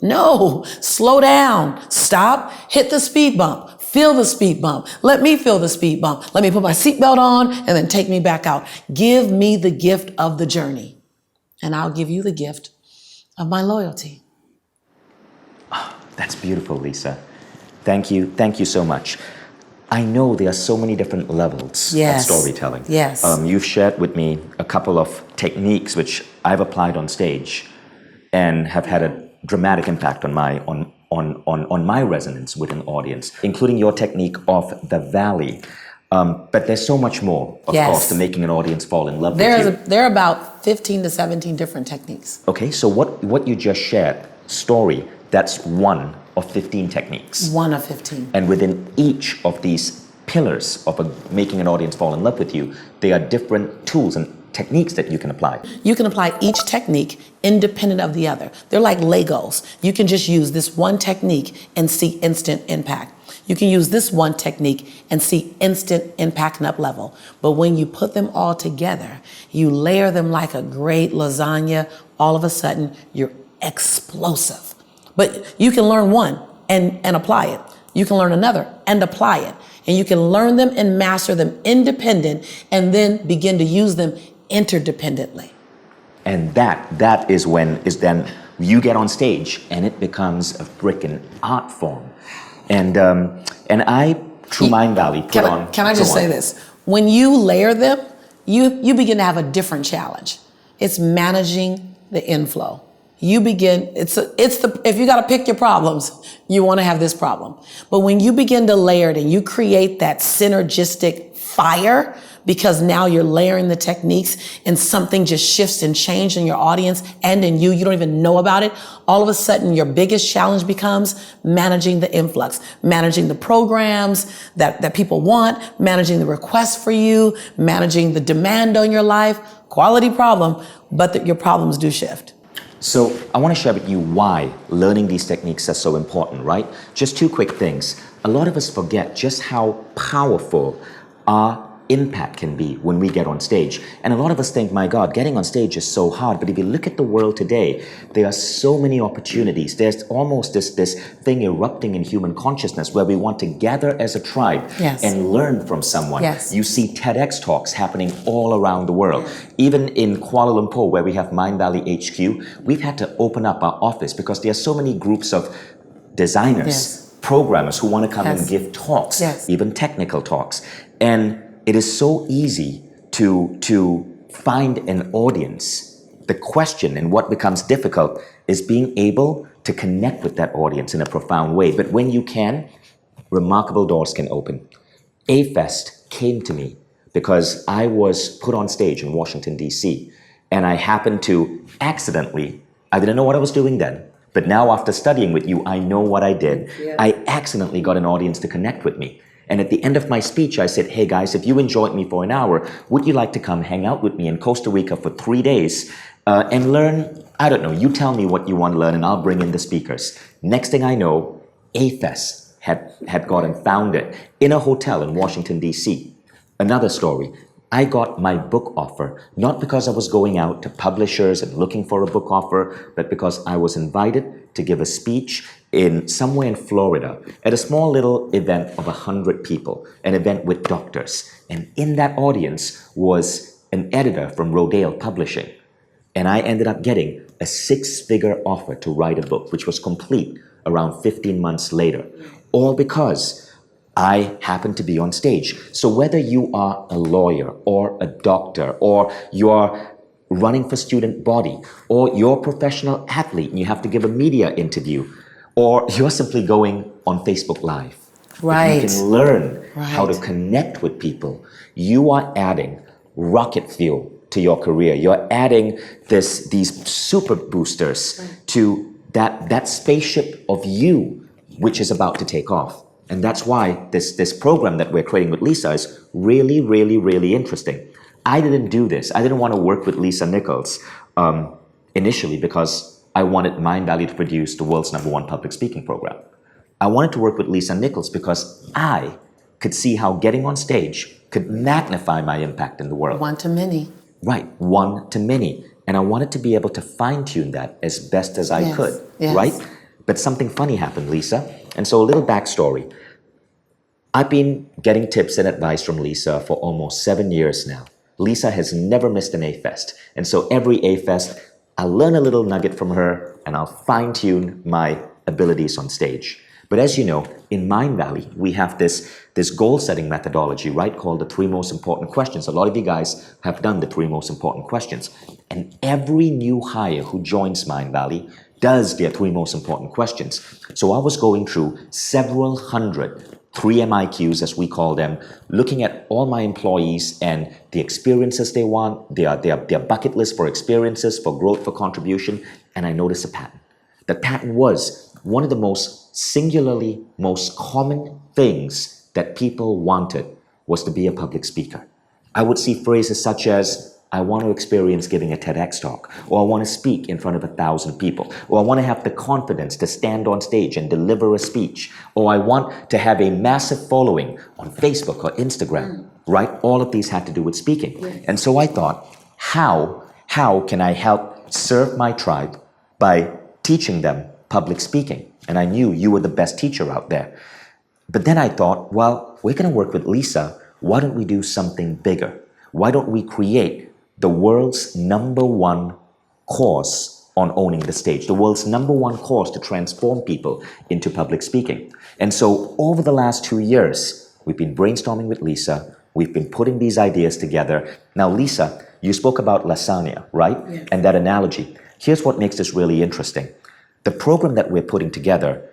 no, slow down, stop, hit the speed bump, feel the speed bump. Let me feel the speed bump. Let me put my seatbelt on and then take me back out. Give me the gift of the journey, and I'll give you the gift of my loyalty. Oh, that's beautiful, Lisa. Thank you so much. I know there are so many different levels of storytelling. Yes. You've shared with me a couple of techniques which I've applied on stage and have had a dramatic impact on my resonance with an audience, including your technique of the valley. But there's so much more, of course, to making an audience fall in love with you. There are about 15 to 17 different techniques. Okay, so what you just shared, story, that's one of 15 techniques. One of 15. And within each of these pillars of making an audience fall in love with you, there are different tools and techniques that you can apply. You can apply each technique independent of the other. They're like Legos. You can just use this one technique and see instant impact. You can use this one technique and see instant impact and up level. But when you put them all together, you layer them like a great lasagna, all of a sudden you're explosive. But you can learn one and apply it. You can learn another and apply it. And you can learn them and master them independent and then begin to use them interdependently. And that is then you get on stage and it becomes a freaking art form. And I, through Mindvalley, Can I just say this? When you layer them, you begin to have a different challenge. It's managing the inflow. You begin, if you got to pick your problems, you want to have this problem. But when you begin to layer it and you create that synergistic fire, because now you're layering the techniques and something just shifts and changes in your audience and in you don't even know about it. All of a sudden, your biggest challenge becomes managing the influx, managing the programs that people want, managing the requests for you, managing the demand on your life. Quality problem, but your problems do shift. So I want to share with you why learning these techniques are so important, right? Just two quick things. A lot of us forget just how powerful our impact can be when we get on stage. And a lot of us think, my God, getting on stage is so hard. But if you look at the world today, there are so many opportunities. There's almost this thing erupting in human consciousness where we want to gather as a tribe and learn from someone. Yes. You see TEDx talks happening all around the world. Even in Kuala Lumpur, where we have Mindvalley HQ, we've had to open up our office because there are so many groups of designers, programmers who want to come and give talks, even technical talks. And it is so easy to find an audience. The question and what becomes difficult is being able to connect with that audience in a profound way. But when you can, remarkable doors can open. A-Fest came to me because I was put on stage in Washington, D.C. And I happened to accidentally, I didn't know what I was doing then, but now after studying with you, I know what I did. I accidentally got an audience to connect with me. And at the end of my speech, I said, hey guys, if you enjoyed me for an hour, would you like to come hang out with me in Costa Rica for 3 days and learn, I don't know, you tell me what you want to learn and I'll bring in the speakers. Next thing I know, A-Fest had gotten founded in a hotel in Washington, D.C. Another story, I got my book offer, not because I was going out to publishers and looking for a book offer, but because I was invited to give a speech in somewhere in Florida at a small little event of 100 people, an event with doctors. And in that audience was an editor from Rodale Publishing. And I ended up getting a 6-figure offer to write a book, which was complete around 15 months later, all because I happened to be on stage. So whether you are a lawyer or a doctor or you're running for student body or you're a professional athlete and you have to give a media interview or you're simply going on Facebook Live. If you can learn how to connect with people, you are adding rocket fuel to your career. You're adding these super boosters to that spaceship of you, which is about to take off. And that's why this program that we're creating with Lisa is really, really, really interesting. I didn't do this. I didn't want to work with Lisa Nichols initially because I wanted Mindvalley to produce the world's #1 public speaking program. I wanted to work with Lisa Nichols because I could see how getting on stage could magnify my impact in the world. One to many. Right, one to many. And I wanted to be able to fine-tune that as best as I could, right? But something funny happened, Lisa. And so a little backstory. I've been getting tips and advice from Lisa for almost 7 years now. Lisa has never missed an A-Fest. And so every A-Fest, I'll learn a little nugget from her and I'll fine-tune my abilities on stage. But as you know, in Mindvalley, we have this goal-setting methodology, right, called the 3 most important questions. A lot of you guys have done the 3 most important questions. And every new hire who joins Mindvalley does their 3 most important questions. So I was going through several hundred 3MIQs, as we call them, looking at all my employees and the experiences they want, their bucket list for experiences, for growth, for contribution, and I noticed a pattern. The pattern was one of the most singularly most common things that people wanted was to be a public speaker. I would see phrases such as, I want to experience giving a TEDx talk, or I want to speak in front of 1,000 people, or I want to have the confidence to stand on stage and deliver a speech, or I want to have a massive following on Facebook or Instagram, right? All of these had to do with speaking. Yes. And so I thought, how can I help serve my tribe by teaching them public speaking? And I knew you were the best teacher out there. But then I thought, well, we're going to work with Lisa. Why don't we do something bigger? Why don't we create the world's #1 course on owning the stage, the world's #1 course to transform people into public speaking? And so over the last 2 years, we've been brainstorming with Lisa. We've been putting these ideas together. Now, Lisa, you spoke about lasagna, right? Yes. And that analogy. Here's what makes this really interesting. The program that we're putting together,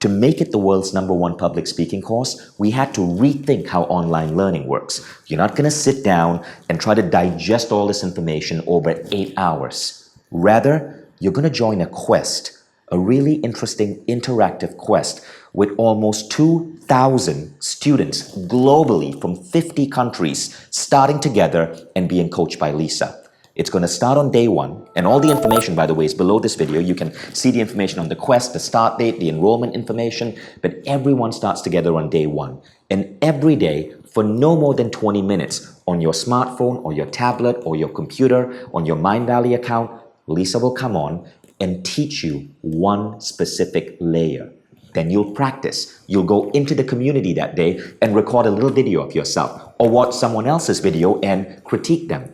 to make it the world's #1 public speaking course, we had to rethink how online learning works. You're not going to sit down and try to digest all this information over 8 hours. Rather, you're going to join a quest, a really interesting interactive quest with almost 2,000 students globally from 50 countries starting together and being coached by Lisa. It's going to start on day 1, and all the information, by the way, is below this video. You can see the information on the quest, the start date, the enrollment information, but everyone starts together on day 1. And every day, for no more than 20 minutes, on your smartphone or your tablet or your computer, on your Mindvalley account, Lisa will come on and teach you one specific layer. Then you'll practice. You'll go into the community that day and record a little video of yourself or watch someone else's video and critique them.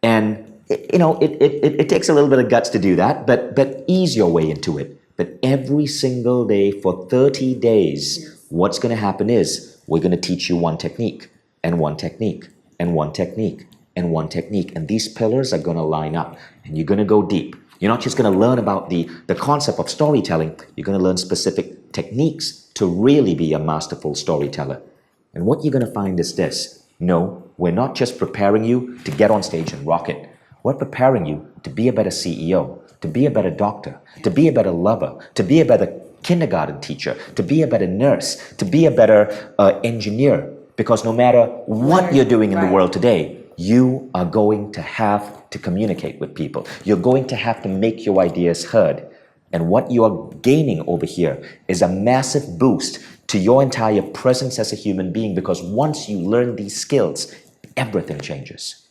And it takes a little bit of guts to do that, but ease your way into it. But every single day for 30 days, what's going to happen is we're going to teach you one technique and one technique and one technique and one technique. And these pillars are going to line up and you're going to go deep. You're not just going to learn about the concept of storytelling. You're going to learn specific techniques to really be a masterful storyteller. And what you're going to find is this. No, we're not just preparing you to get on stage and rock it. We're preparing you to be a better CEO, to be a better doctor, to be a better lover, to be a better kindergarten teacher, to be a better nurse, to be a better engineer. Because no matter what you're doing in the world today, you are going to have to communicate with people. You're going to have to make your ideas heard. And what you are gaining over here is a massive boost to your entire presence as a human being, because once you learn these skills, everything changes.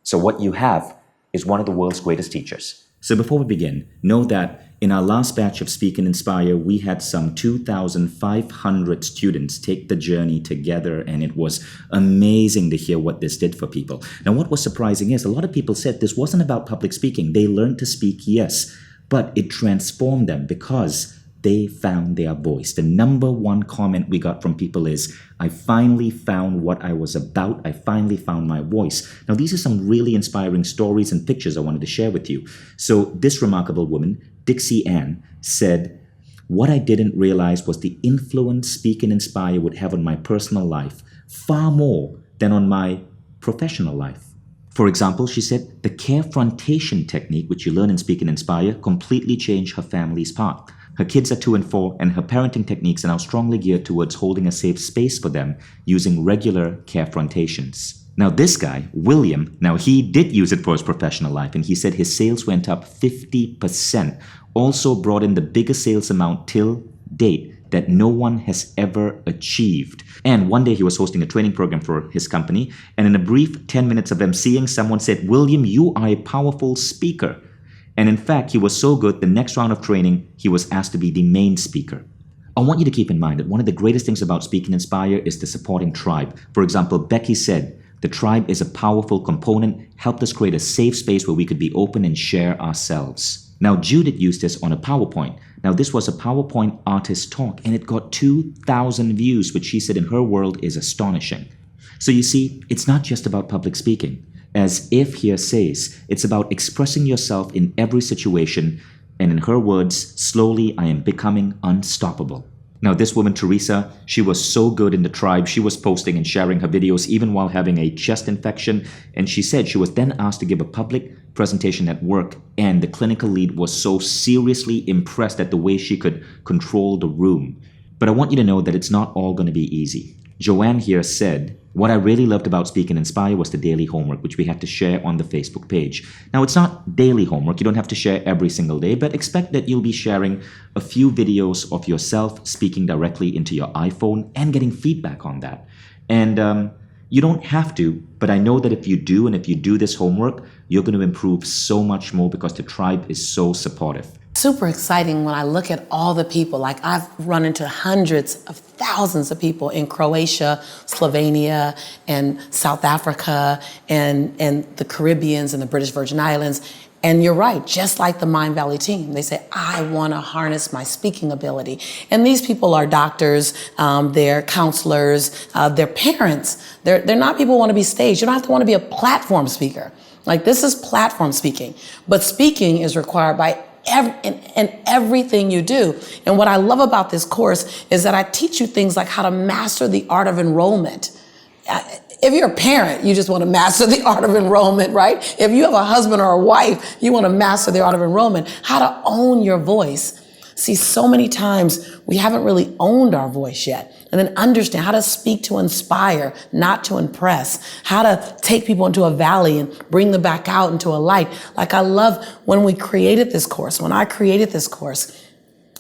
So what you have is one of the world's greatest teachers. So before we begin, know that in our last batch of Speak and Inspire, we had some 2,500 students take the journey together, and it was amazing to hear what this did for people. Now, what was surprising is a lot of people said this wasn't about public speaking. They learned to speak, yes, but it transformed them because they found their voice. The #1 comment we got from people is, I finally found what I was about. I finally found my voice. Now, these are some really inspiring stories and pictures I wanted to share with you. So this remarkable woman, Dixie Ann, said, what I didn't realize was the influence Speak and Inspire would have on my personal life, far more than on my professional life. For example, she said, the carefrontation technique, which you learn in Speak and Inspire, completely changed her family's path. Her kids are 2 and 4, and her parenting techniques are now strongly geared towards holding a safe space for them using regular carefrontations. Now this guy, William, now he did use it for his professional life, and he said his sales went up 50%. Also brought in the biggest sales amount till date that no one has ever achieved. And one day he was hosting a training program for his company, and in a brief 10 minutes of emceeing, someone said, "William, you are a powerful speaker." And in fact, he was so good, the next round of training, he was asked to be the main speaker. I want you to keep in mind that one of the greatest things about Speak and Inspire is the supporting tribe. For example, Becky said, the tribe is a powerful component, helped us create a safe space where we could be open and share ourselves. Now, Judith used this on a PowerPoint. Now, this was a PowerPoint artist talk, and it got 2,000 views, which she said in her world is astonishing. So you see, it's not just about public speaking. As If here says, it's about expressing yourself in every situation, and in her words, slowly I am becoming unstoppable. Now this woman, Teresa, she was so good in the tribe. She was posting and sharing her videos even while having a chest infection. And she said she was then asked to give a public presentation at work. And the clinical lead was so seriously impressed at the way she could control the room. But I want you to know that it's not all going to be easy. Joanne here said, what I really loved about Speak and Inspire was the daily homework, which we had to share on the Facebook page. Now, it's not daily homework. You don't have to share every single day, but expect that you'll be sharing a few videos of yourself speaking directly into your iPhone and getting feedback on that. And you don't have to, but I know that if you do, and if you do this homework, you're going to improve so much more because the tribe is so supportive. Super exciting when I look at all the people. Like, I've run into hundreds of thousands of people in Croatia, Slovenia, and South Africa, and the Caribbeans and the British Virgin Islands. And you're right, just like the Mindvalley team, they say, I want to harness my speaking ability. And these people are doctors, they're counselors, they're parents. They're not people who want to be staged. You don't have to want to be a platform speaker. Like, this is platform speaking. But speaking is required by in everything you do. And what I love about this course is that I teach you things like how to master the art of enrollment. If you're a parent, you just want to master the art of enrollment, right? If you have a husband or a wife, you want to master the art of enrollment. How to own your voice. See, so many times we haven't really owned our voice yet. And then understand how to speak to inspire, not to impress. How to take people into a valley and bring them back out into a light. Like, I love when we created this course, when I created this course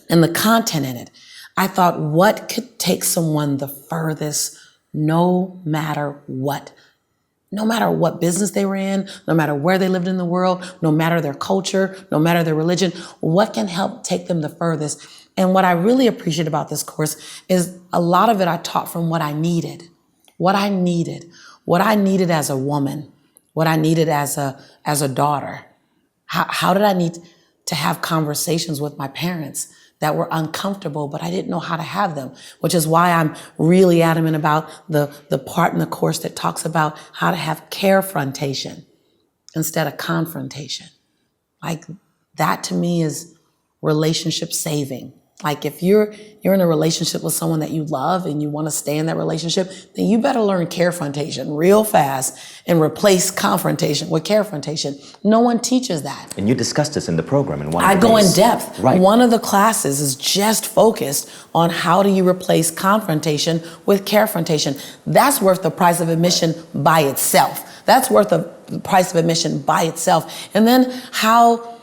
and the content in it, I thought, what could take someone the furthest no matter what? No matter what business they were in, no matter where they lived in the world, no matter their culture, no matter their religion, what can help take them the furthest? And what I really appreciate about this course is a lot of it I taught from what I needed as a woman, what I needed as a daughter. How did I need to have conversations with my parents that were uncomfortable, but I didn't know how to have them, which is why I'm really adamant about the part in the course that talks about how to have carefrontation instead of confrontation. Like, that to me is relationship saving. Like, if you're in a relationship with someone that you love and you want to stay in that relationship, then you better learn carefrontation real fast and replace confrontation with carefrontation. No one teaches that. And you discussed this in the program in one of the I go in days. depth. Right. One of the classes is just focused on how do you replace confrontation with carefrontation. That's worth the price of admission by itself. That's worth the price of admission by itself. And then how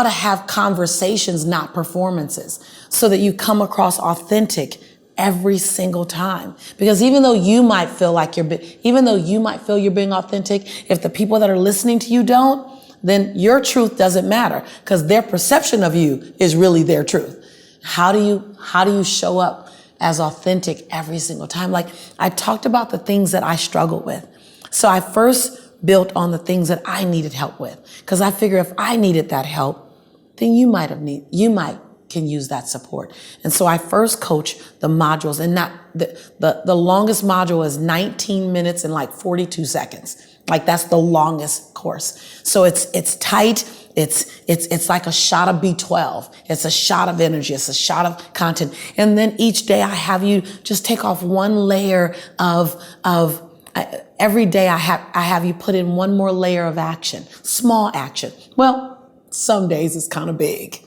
to have conversations, not performances, so that you come across authentic every single time. Because even though you might feel you're being authentic, if the people that are listening to you don't, then your truth doesn't matter, because their perception of you is really their truth. How do you show up as authentic every single time? Like, I talked about the things that I struggled with. So I first built on the things that I needed help with, because I figure if I needed that help, then you might can use that support. And so I first coach the modules, and not the longest module is 19 minutes and like 42 seconds. Like, that's the longest course. So it's tight. It's like a shot of B12. It's a shot of energy. It's a shot of content. And then each day I have you just take off one layer of every day I have you put in one more layer of action, small action. Well, some days it's kind of big.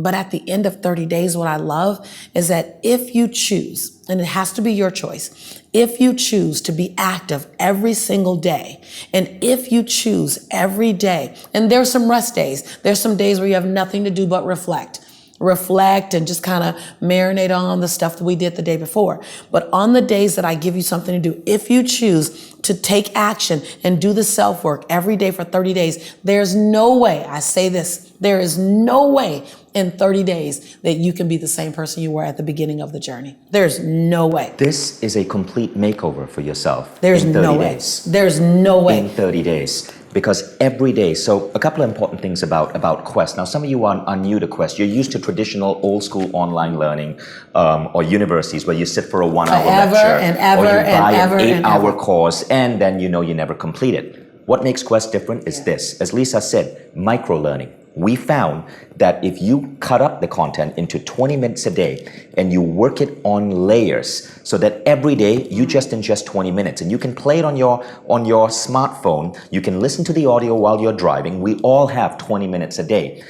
But at the end of 30 days, what I love is that if you choose, and it has to be your choice, if you choose to be active every single day, and if you choose every day, and there's some rest days, there's some days where you have nothing to do but reflect. reflect and just kind of marinate on the stuff that we did the day before. But on the days that I give you something to do, if you choose to take action and do the self-work every day for 30 days, there's no way, I say this, there is no way in 30 days that you can be the same person you were at the beginning of the journey. There's no way. This is a complete makeover for yourself. There's in 30 no way. days. There's no way. In 30 days. Because every day, so a couple of important things about Quest. Now, some of you are new to Quest. You're used to traditional old school online learning or universities where you sit for a 1 hour Forever lecture and ever or you and buy ever an and 8-hour ever. course and then you never complete it. What makes Quest different is this. As Lisa said, micro-learning. We found that if you cut up the content into 20 minutes a day and you work it on layers so that every day you just ingest 20 minutes and you can play it on your smartphone, you can listen to the audio while you're driving. We all have 20 minutes a day.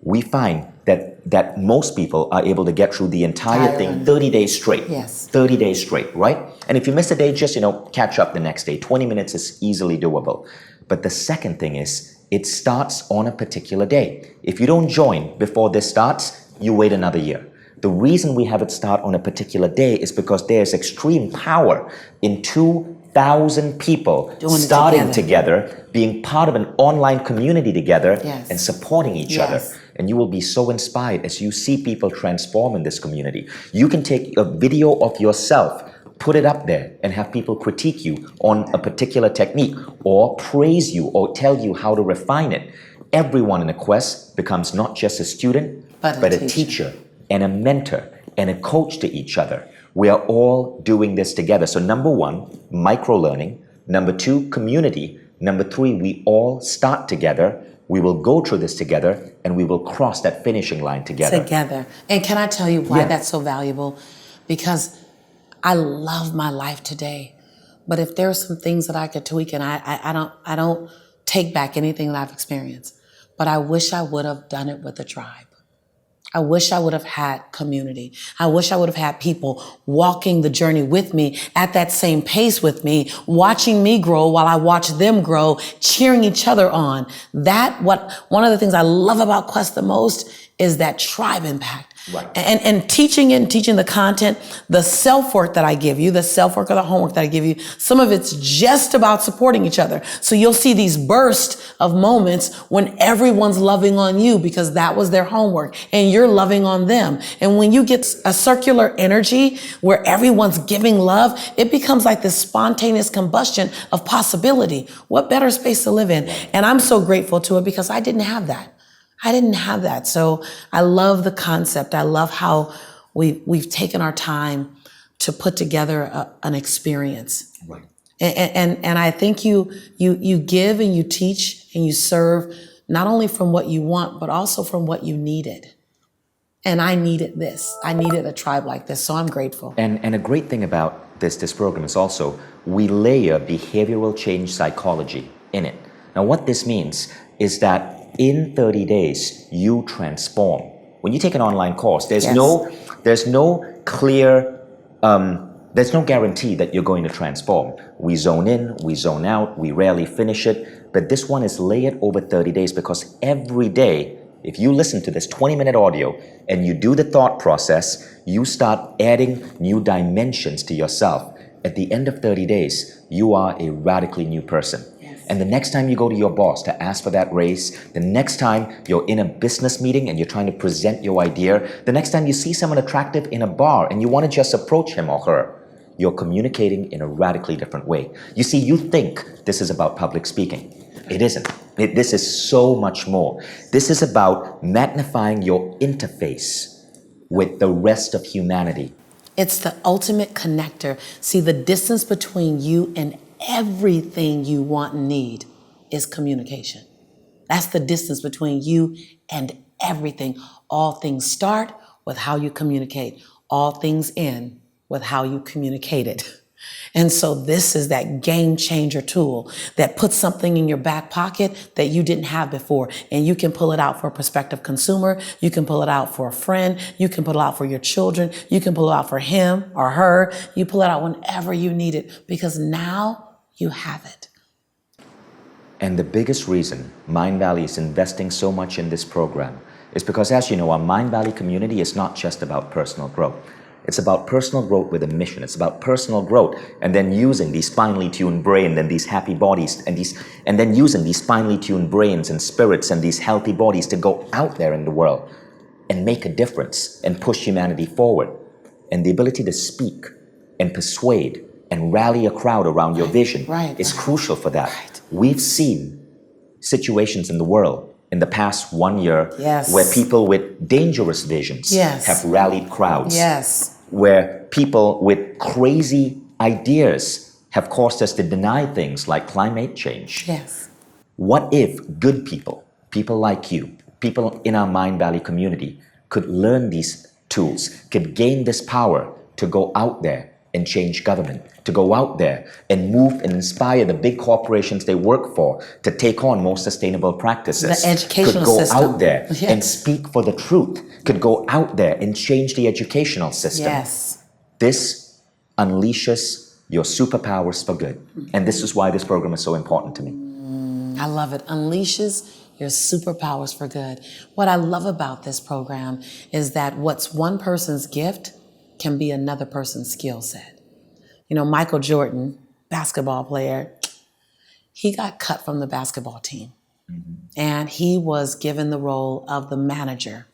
We find that most people are able to get through the entire thing 30 days straight. Yes. 30 days straight, right? And if you miss a day, just, catch up the next day. 20 minutes is easily doable. But the second thing is, it starts on a particular day. If you don't join before this starts, you wait another year. The reason we have it start on a particular day is because there's extreme power in 2,000 people starting together, being part of an online community together, Yes. and supporting each other. Yes. And you will be so inspired as you see people transform in this community. You can take a video of yourself, put it up there and have people critique you on a particular technique or praise you or tell you how to refine it. Everyone in a Quest becomes not just a student, but a teacher and a mentor and a coach to each other. We are all doing this together. So number 1, micro-learning. Number 2, community. Number 3, we all start together. We will go through this together and we will cross that finishing line together. And can I tell you why that's so valuable? Because I love my life today, but if there are some things that I could tweak, and I don't take back anything that I've experienced, but I wish I would have done it with a tribe. I wish I would have had community. I wish I would have had people walking the journey with me at that same pace with me, watching me grow while I watch them grow, cheering each other on. One of the things I love about Quest the most is that tribe impact. Right. And teaching the content, the self-work that I give you, the self-work or the homework that I give you, some of it's just about supporting each other. So you'll see these bursts of moments when everyone's loving on you because that was their homework and you're loving on them. And when you get a circular energy where everyone's giving love, it becomes like this spontaneous combustion of possibility. What better space to live in? And I'm so grateful to it because I didn't have that. So I love the concept. I love how we've taken our time to put together an experience. Right. And I think you give and you teach and you serve not only from what you want, but also from what you needed. And I needed this. I needed a tribe like this. So I'm grateful. And a great thing about this program is also we layer behavioral change psychology in it. Now, what this means is that in 30 days, you transform. When you take an online course, there's no clear, there's no guarantee that you're going to transform. We zone in, we zone out, we rarely finish it. But this one is layered over 30 days because every day, if you listen to this 20-minute audio and you do the thought process, you start adding new dimensions to yourself. At the end of 30 days, you are a radically new person. And the next time you go to your boss to ask for that raise, the next time you're in a business meeting and you're trying to present your idea, the next time you see someone attractive in a bar and you want to just approach him or her, you're communicating in a radically different way. You see, you think this is about public speaking. It isn't. This is so much more. This is about magnifying your interface with the rest of humanity. It's the ultimate connector. See, the distance between you and everything you want and need is communication. That's the distance between you and everything. All things start with how you communicate. All things end with how you communicate it. And so this is that game changer tool that puts something in your back pocket that you didn't have before. And you can pull it out for a prospective consumer. You can pull it out for a friend. You can pull it out for your children. You can pull it out for him or her. You pull it out whenever you need it because now you have it. And the biggest reason Mindvalley is investing so much in this program is because, as you know, our Mindvalley community is not just about personal growth. It's about personal growth with a mission. It's about personal growth and then using these finely tuned brains and these happy bodies and then using these finely tuned brains and spirits and these healthy bodies to go out there in the world and make a difference and push humanity forward. And the ability to speak and persuade and rally a crowd around your vision is crucial for that. We've seen situations in the world in the past 1 year where people with dangerous visions have rallied crowds. Where people with crazy ideas have caused us to deny things like climate change. What if good people, people like you, people in our Mindvalley community could learn these tools, could gain this power to go out there and change government, to go out there and move and inspire the big corporations they work for to take on more sustainable practices. The educational could go system. out there and speak for the truth, could go out there and change the educational system. This unleashes your superpowers for good. And this is why this program is so important to me. I love it. Unleashes your superpowers for good. What I love about this program is that what's one person's gift can be another person's skill set. You know, Michael Jordan, basketball player, he got cut from the basketball team. And he was given the role of the manager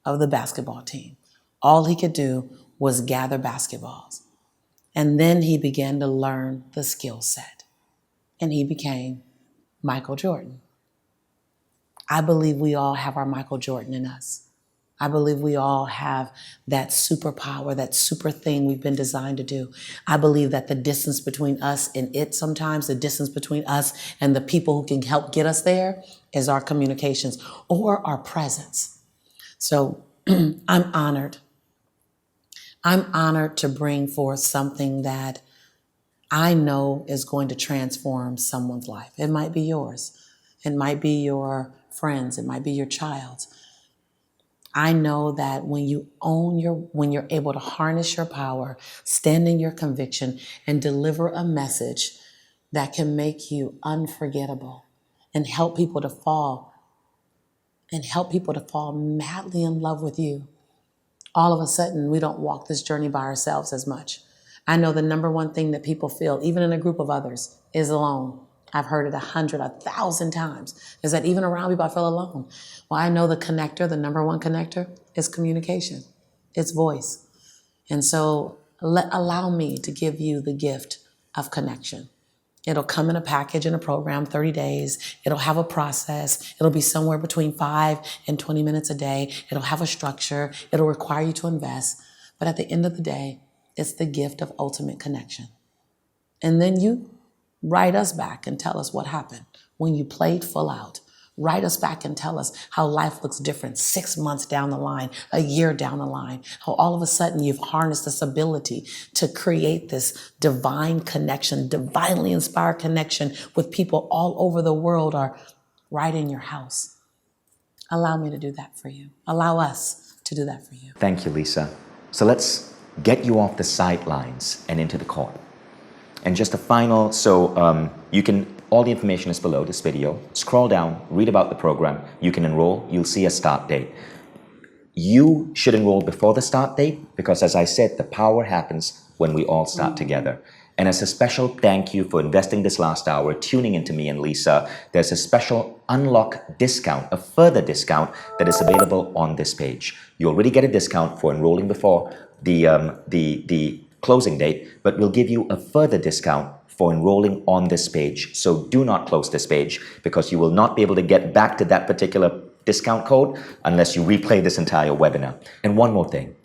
of the basketball team. All he could do was gather basketballs. And then he began to learn the skill set. And he became Michael Jordan. I believe we all have our Michael Jordan in us. I believe we all have that superpower, that super thing we've been designed to do. I believe that the distance between us and it sometimes, the distance between us and the people who can help get us there is our communications or our presence. So I'm honored. I'm honored to bring forth something that I know is going to transform someone's life. It might be yours. It might be your friends. It might be your child's. I know that when you're able to harness your power, stand in your conviction, and deliver a message that can make you unforgettable and help people to fall madly in love with you, all of a sudden we don't walk this journey by ourselves as much. I know the number one thing that people feel, even in a group of others, is alone. I've heard it 100, 1,000 times, is that even around people, I feel alone. Well, I know the connector, the number one connector, is communication. It's voice. And so allow me to give you the gift of connection. It'll come in a package in a program, 30 days. It'll have a process. It'll be somewhere between 5 and 20 minutes a day. It'll have a structure. It'll require you to invest. But at the end of the day, it's the gift of ultimate connection. And then you write us back and tell us what happened when you played full out. Write us back and tell us how life looks different 6 months down the line, a year down the line, how all of a sudden you've harnessed this ability to create this divine connection, divinely inspired connection with people all over the world or right in your house. Allow me to do that for you. Allow us to do that for you. Thank you, Lisa. So let's get you off the sidelines and into the court. And just a final, all the information is below this video. Scroll down, read about the program. You can enroll, you'll see a start date. You should enroll before the start date because, as I said, the power happens when we all start together. And as a special thank you for investing this last hour, tuning into me and Lisa, there's a special unlock discount, a further discount that is available on this page. You already get a discount for enrolling before the closing date, but we'll give you a further discount for enrolling on this page. So do not close this page because you will not be able to get back to that particular discount code unless you replay this entire webinar. And one more thing,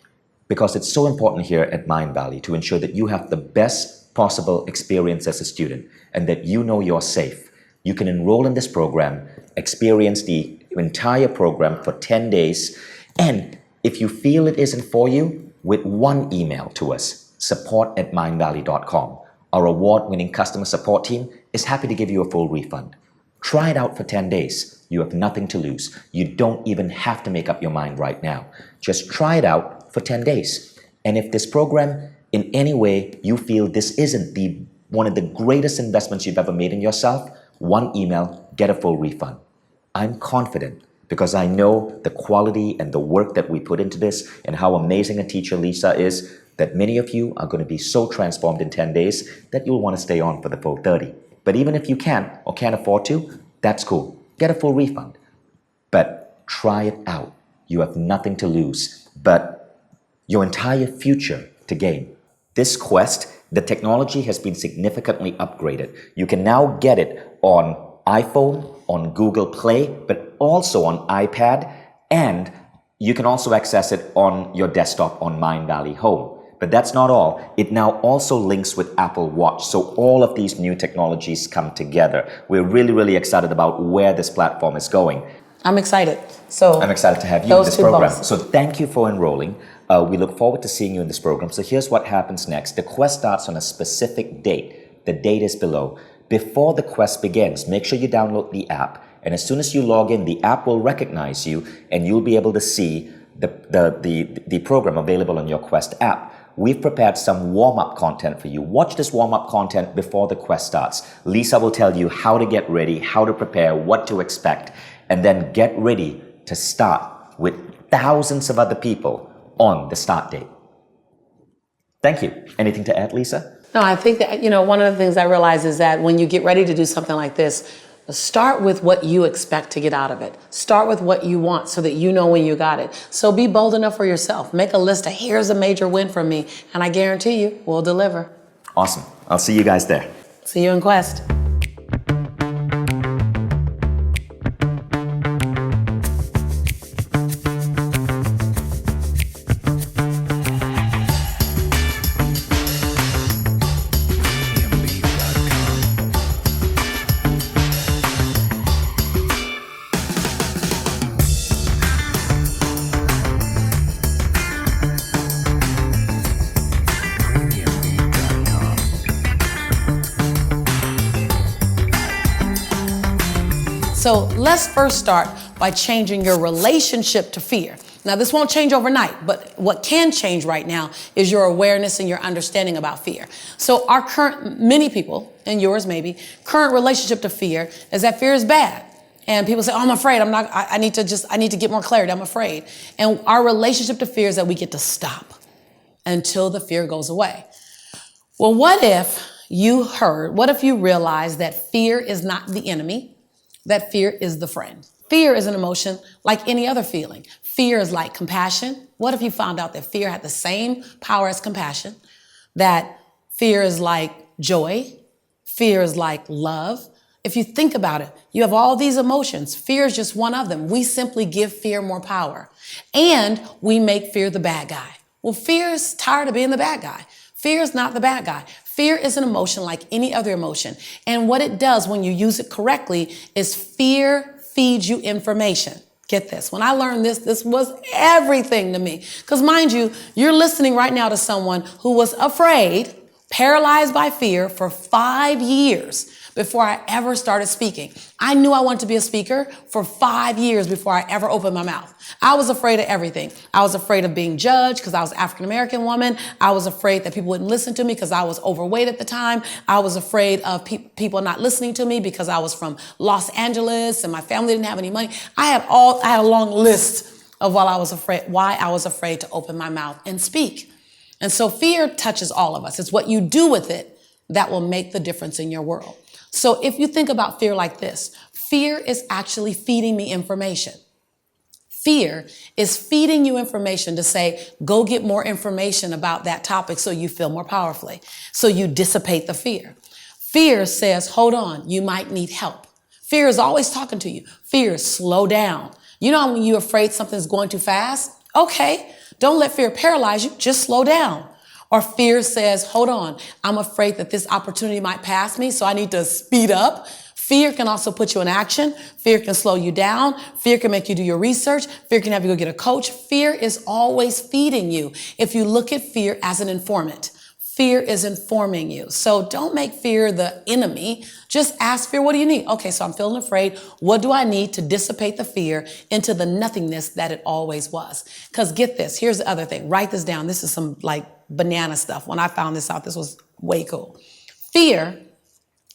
because it's so important here at Mindvalley to ensure that you have the best possible experience as a student and that you know you're safe. You can enroll in this program, experience the entire program for 10 days, and if you feel it isn't for you, with one email to us, support@mindvalley.com. Our award-winning customer support team is happy to give you a full refund. Try it out for 10 days. You have nothing to lose. You don't even have to make up your mind right now. Just try it out for 10 days. And if this program, in any way, you feel this isn't one of the greatest investments you've ever made in yourself, one email, get a full refund. I'm confident because I know the quality and the work that we put into this and how amazing a teacher Lisa is, that many of you are going to be so transformed in 10 days that you'll want to stay on for the full 30. But even if you can't or can't afford to, that's cool. Get a full refund. But try it out. You have nothing to lose, but your entire future to gain. This Quest, the technology has been significantly upgraded. You can now get it on iPhone, on Google Play, but also on iPad, and you can also access it on your desktop on Mindvalley Home. But that's not all. It now also links with Apple Watch. So all of these new technologies come together. We're really, really excited about where this platform is going. I'm excited. So I'm excited to have you in this program. Both. So thank you for enrolling. We look forward to seeing you in this program. So here's what happens next. The Quest starts on a specific date. The date is below. Before the Quest begins, make sure you download the app. And as soon as you log in, the app will recognize you and you'll be able to see the program available on your Quest app. We've prepared some warm-up content for you. Watch this warm-up content before the Quest starts. Lisa will tell you how to get ready, how to prepare, what to expect, and then get ready to start with thousands of other people on the start date. Thank you. Anything to add, Lisa? No, I think that, one of the things I realize is that when you get ready to do something like this, start with what you expect to get out of it. Start with what you want so that you know when you got it. So be bold enough for yourself. Make a list of here's a major win from me, and I guarantee you we'll deliver. Awesome. I'll see you guys there. See you in Quest. So let's first start by changing your relationship to fear. Now, this won't change overnight, but what can change right now is your awareness and your understanding about fear. So our many people, and yours maybe, current relationship to fear is that fear is bad. And people say, oh, I'm afraid, I need to get more clarity, I'm afraid. And our relationship to fear is that we get to stop until the fear goes away. Well, what if you realized that fear is not the enemy, that fear is the friend? Fear is an emotion like any other feeling. Fear is like compassion. What if you found out that fear had the same power as compassion? That fear is like joy. Fear is like love. If you think about it, you have all these emotions. Fear is just one of them. We simply give fear more power. And we make fear the bad guy. Well, fear is tired of being the bad guy. Fear is not the bad guy. Fear is an emotion like any other emotion. And what it does when you use it correctly is fear feeds you information. Get this. When I learned this was everything to me. Because mind you, you're listening right now to someone who was afraid, paralyzed by fear for 5 years before I ever started speaking. I knew I wanted to be a speaker for 5 years before I ever opened my mouth. I was afraid of everything. I was afraid of being judged because I was an African-American woman. I was afraid that people wouldn't listen to me because I was overweight at the time. I was afraid of people not listening to me because I was from Los Angeles and my family didn't have any money. I had a long list of why I was afraid to open my mouth and speak. And so fear touches all of us. It's what you do with it that will make the difference in your world. So if you think about fear like this, fear is actually feeding me information. Fear is feeding you information to say, go get more information about that topic so you feel more powerfully. So you dissipate the fear. Fear says, hold on, you might need help. Fear is always talking to you. Fear is slow down. You know when you're afraid something's going too fast? Okay, don't let fear paralyze you, just slow down. Or fear says, hold on, I'm afraid that this opportunity might pass me, so I need to speed up. Fear can also put you in action. Fear can slow you down. Fear can make you do your research. Fear can have you go get a coach. Fear is always feeding you. If you look at fear as an informant, fear is informing you. So don't make fear the enemy. Just ask fear, what do you need? Okay, so I'm feeling afraid. What do I need to dissipate the fear into the nothingness that it always was? Because get this, here's the other thing. Write this down. This is some banana stuff. When I found this out, this was way cool. Fear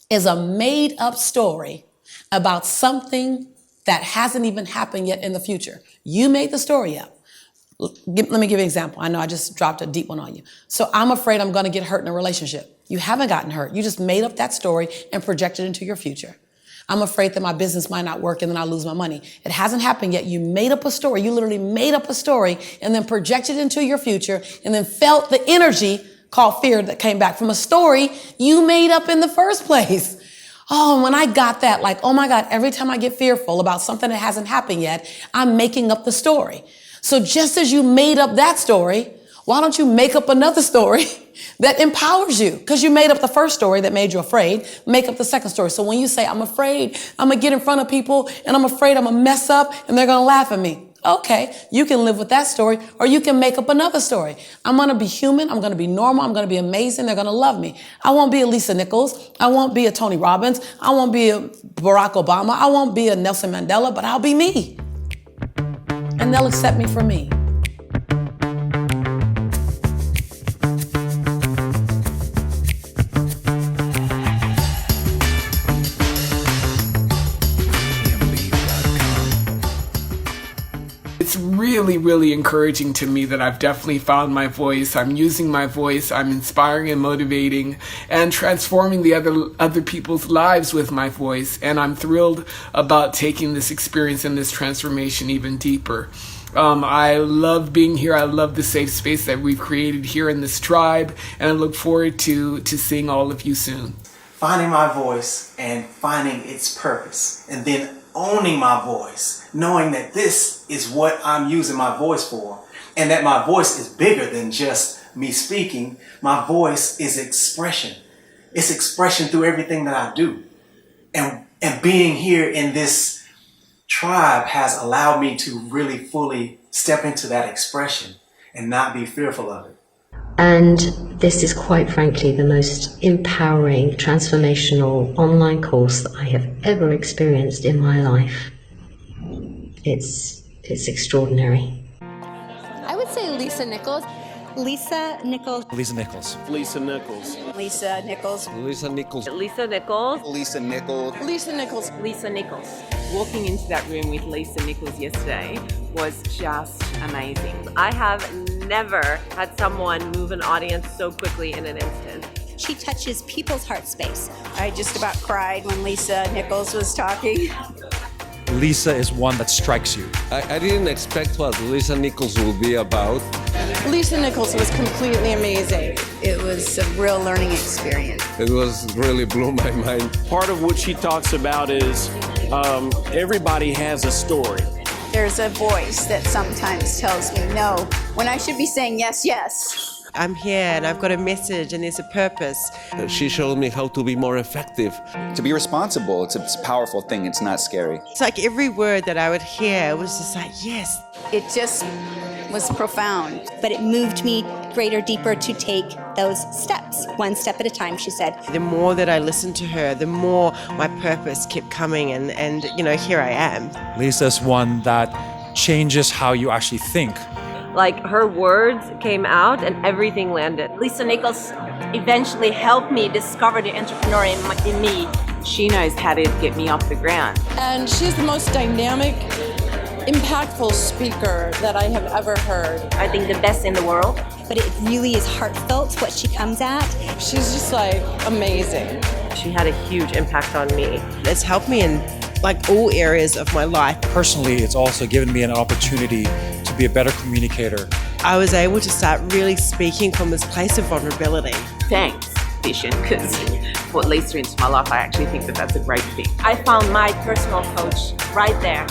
is a made up story about something that hasn't even happened yet in the future. You made the story up. Let me give you an example. I know I just dropped a deep one on you. So I'm afraid I'm going to get hurt in a relationship. You haven't gotten hurt. You just made up that story and projected into your future. I'm afraid that my business might not work and then I'll lose my money. It hasn't happened yet. You made up a story. You literally made up a story and then projected into your future and then felt the energy called fear that came back from a story you made up in the first place. Oh, when I got that, like, oh my God, every time I get fearful about something that hasn't happened yet, I'm making up the story. So just as you made up that story, why don't you make up another story that empowers you? Because you made up the first story that made you afraid, make up the second story. So when you say, I'm afraid, I'm going to get in front of people and I'm afraid I'm going to mess up and they're going to laugh at me. Okay, you can live with that story or you can make up another story. I'm going to be human. I'm going to be normal. I'm going to be amazing. They're going to love me. I won't be a Lisa Nichols. I won't be a Tony Robbins. I won't be a Barack Obama. I won't be a Nelson Mandela, but I'll be me. And they'll accept me for me. It's really, really encouraging to me that I've definitely found my voice. I'm using my voice. I'm inspiring and motivating and transforming the other people's lives with my voice. And I'm thrilled about taking this experience and this transformation even deeper. I love being here. I love the safe space that we've created here in this tribe. And I look forward to seeing all of you soon. Finding my voice and finding its purpose, and then owning my voice, knowing that this is what I'm using my voice for, and that my voice is bigger than just me speaking. My voice is expression. It's expression through everything that I do. And being here in this tribe has allowed me to really fully step into that expression and not be fearful of it. And this is quite frankly the most empowering, transformational online course that I have ever experienced in my life. It's extraordinary. I would say Lisa Nichols. Lisa Nichols. Lisa Nichols. Lisa Nichols. Lisa Nichols. Lisa Nichols. Lisa Nichols. Lisa Nichols. Lisa Nichols. Lisa Nichols. Walking into that room with Lisa Nichols yesterday was just amazing. I have never had someone move an audience so quickly in an instant. She touches people's heart space. I just about cried when Lisa Nichols was talking. Lisa is one that strikes you. I didn't expect what Lisa Nichols will be about. Lisa Nichols was completely amazing. It was a real learning experience. It was really blew my mind. Part of what she talks about is everybody has a story. There's a voice that sometimes tells me no, when I should be saying yes, yes. I'm here and I've got a message and there's a purpose. She showed me how to be more effective. To be responsible, it's a powerful thing. It's not scary. It's like every word that I would hear was just like, yes. It just was profound. But it moved me greater, deeper to take those steps, one step at a time, she said. The more that I listened to her, the more my purpose kept coming and you know, here I am. Lisa's one that changes how you actually think. Like her words came out and everything landed. Lisa Nichols eventually helped me discover the entrepreneur in me. She knows how to get me off the ground. And she's the most dynamic, impactful speaker that I have ever heard. I think the best in the world. But it really is heartfelt what she comes at. She's just like amazing. She had a huge impact on me. It's helped me in like all areas of my life. Personally, it's also given me an opportunity to be a better communicator. I was able to start really speaking from this place of vulnerability. Thanks, Vision, because what Lisa into my life, I actually think that that's a great thing. I found my personal coach right there.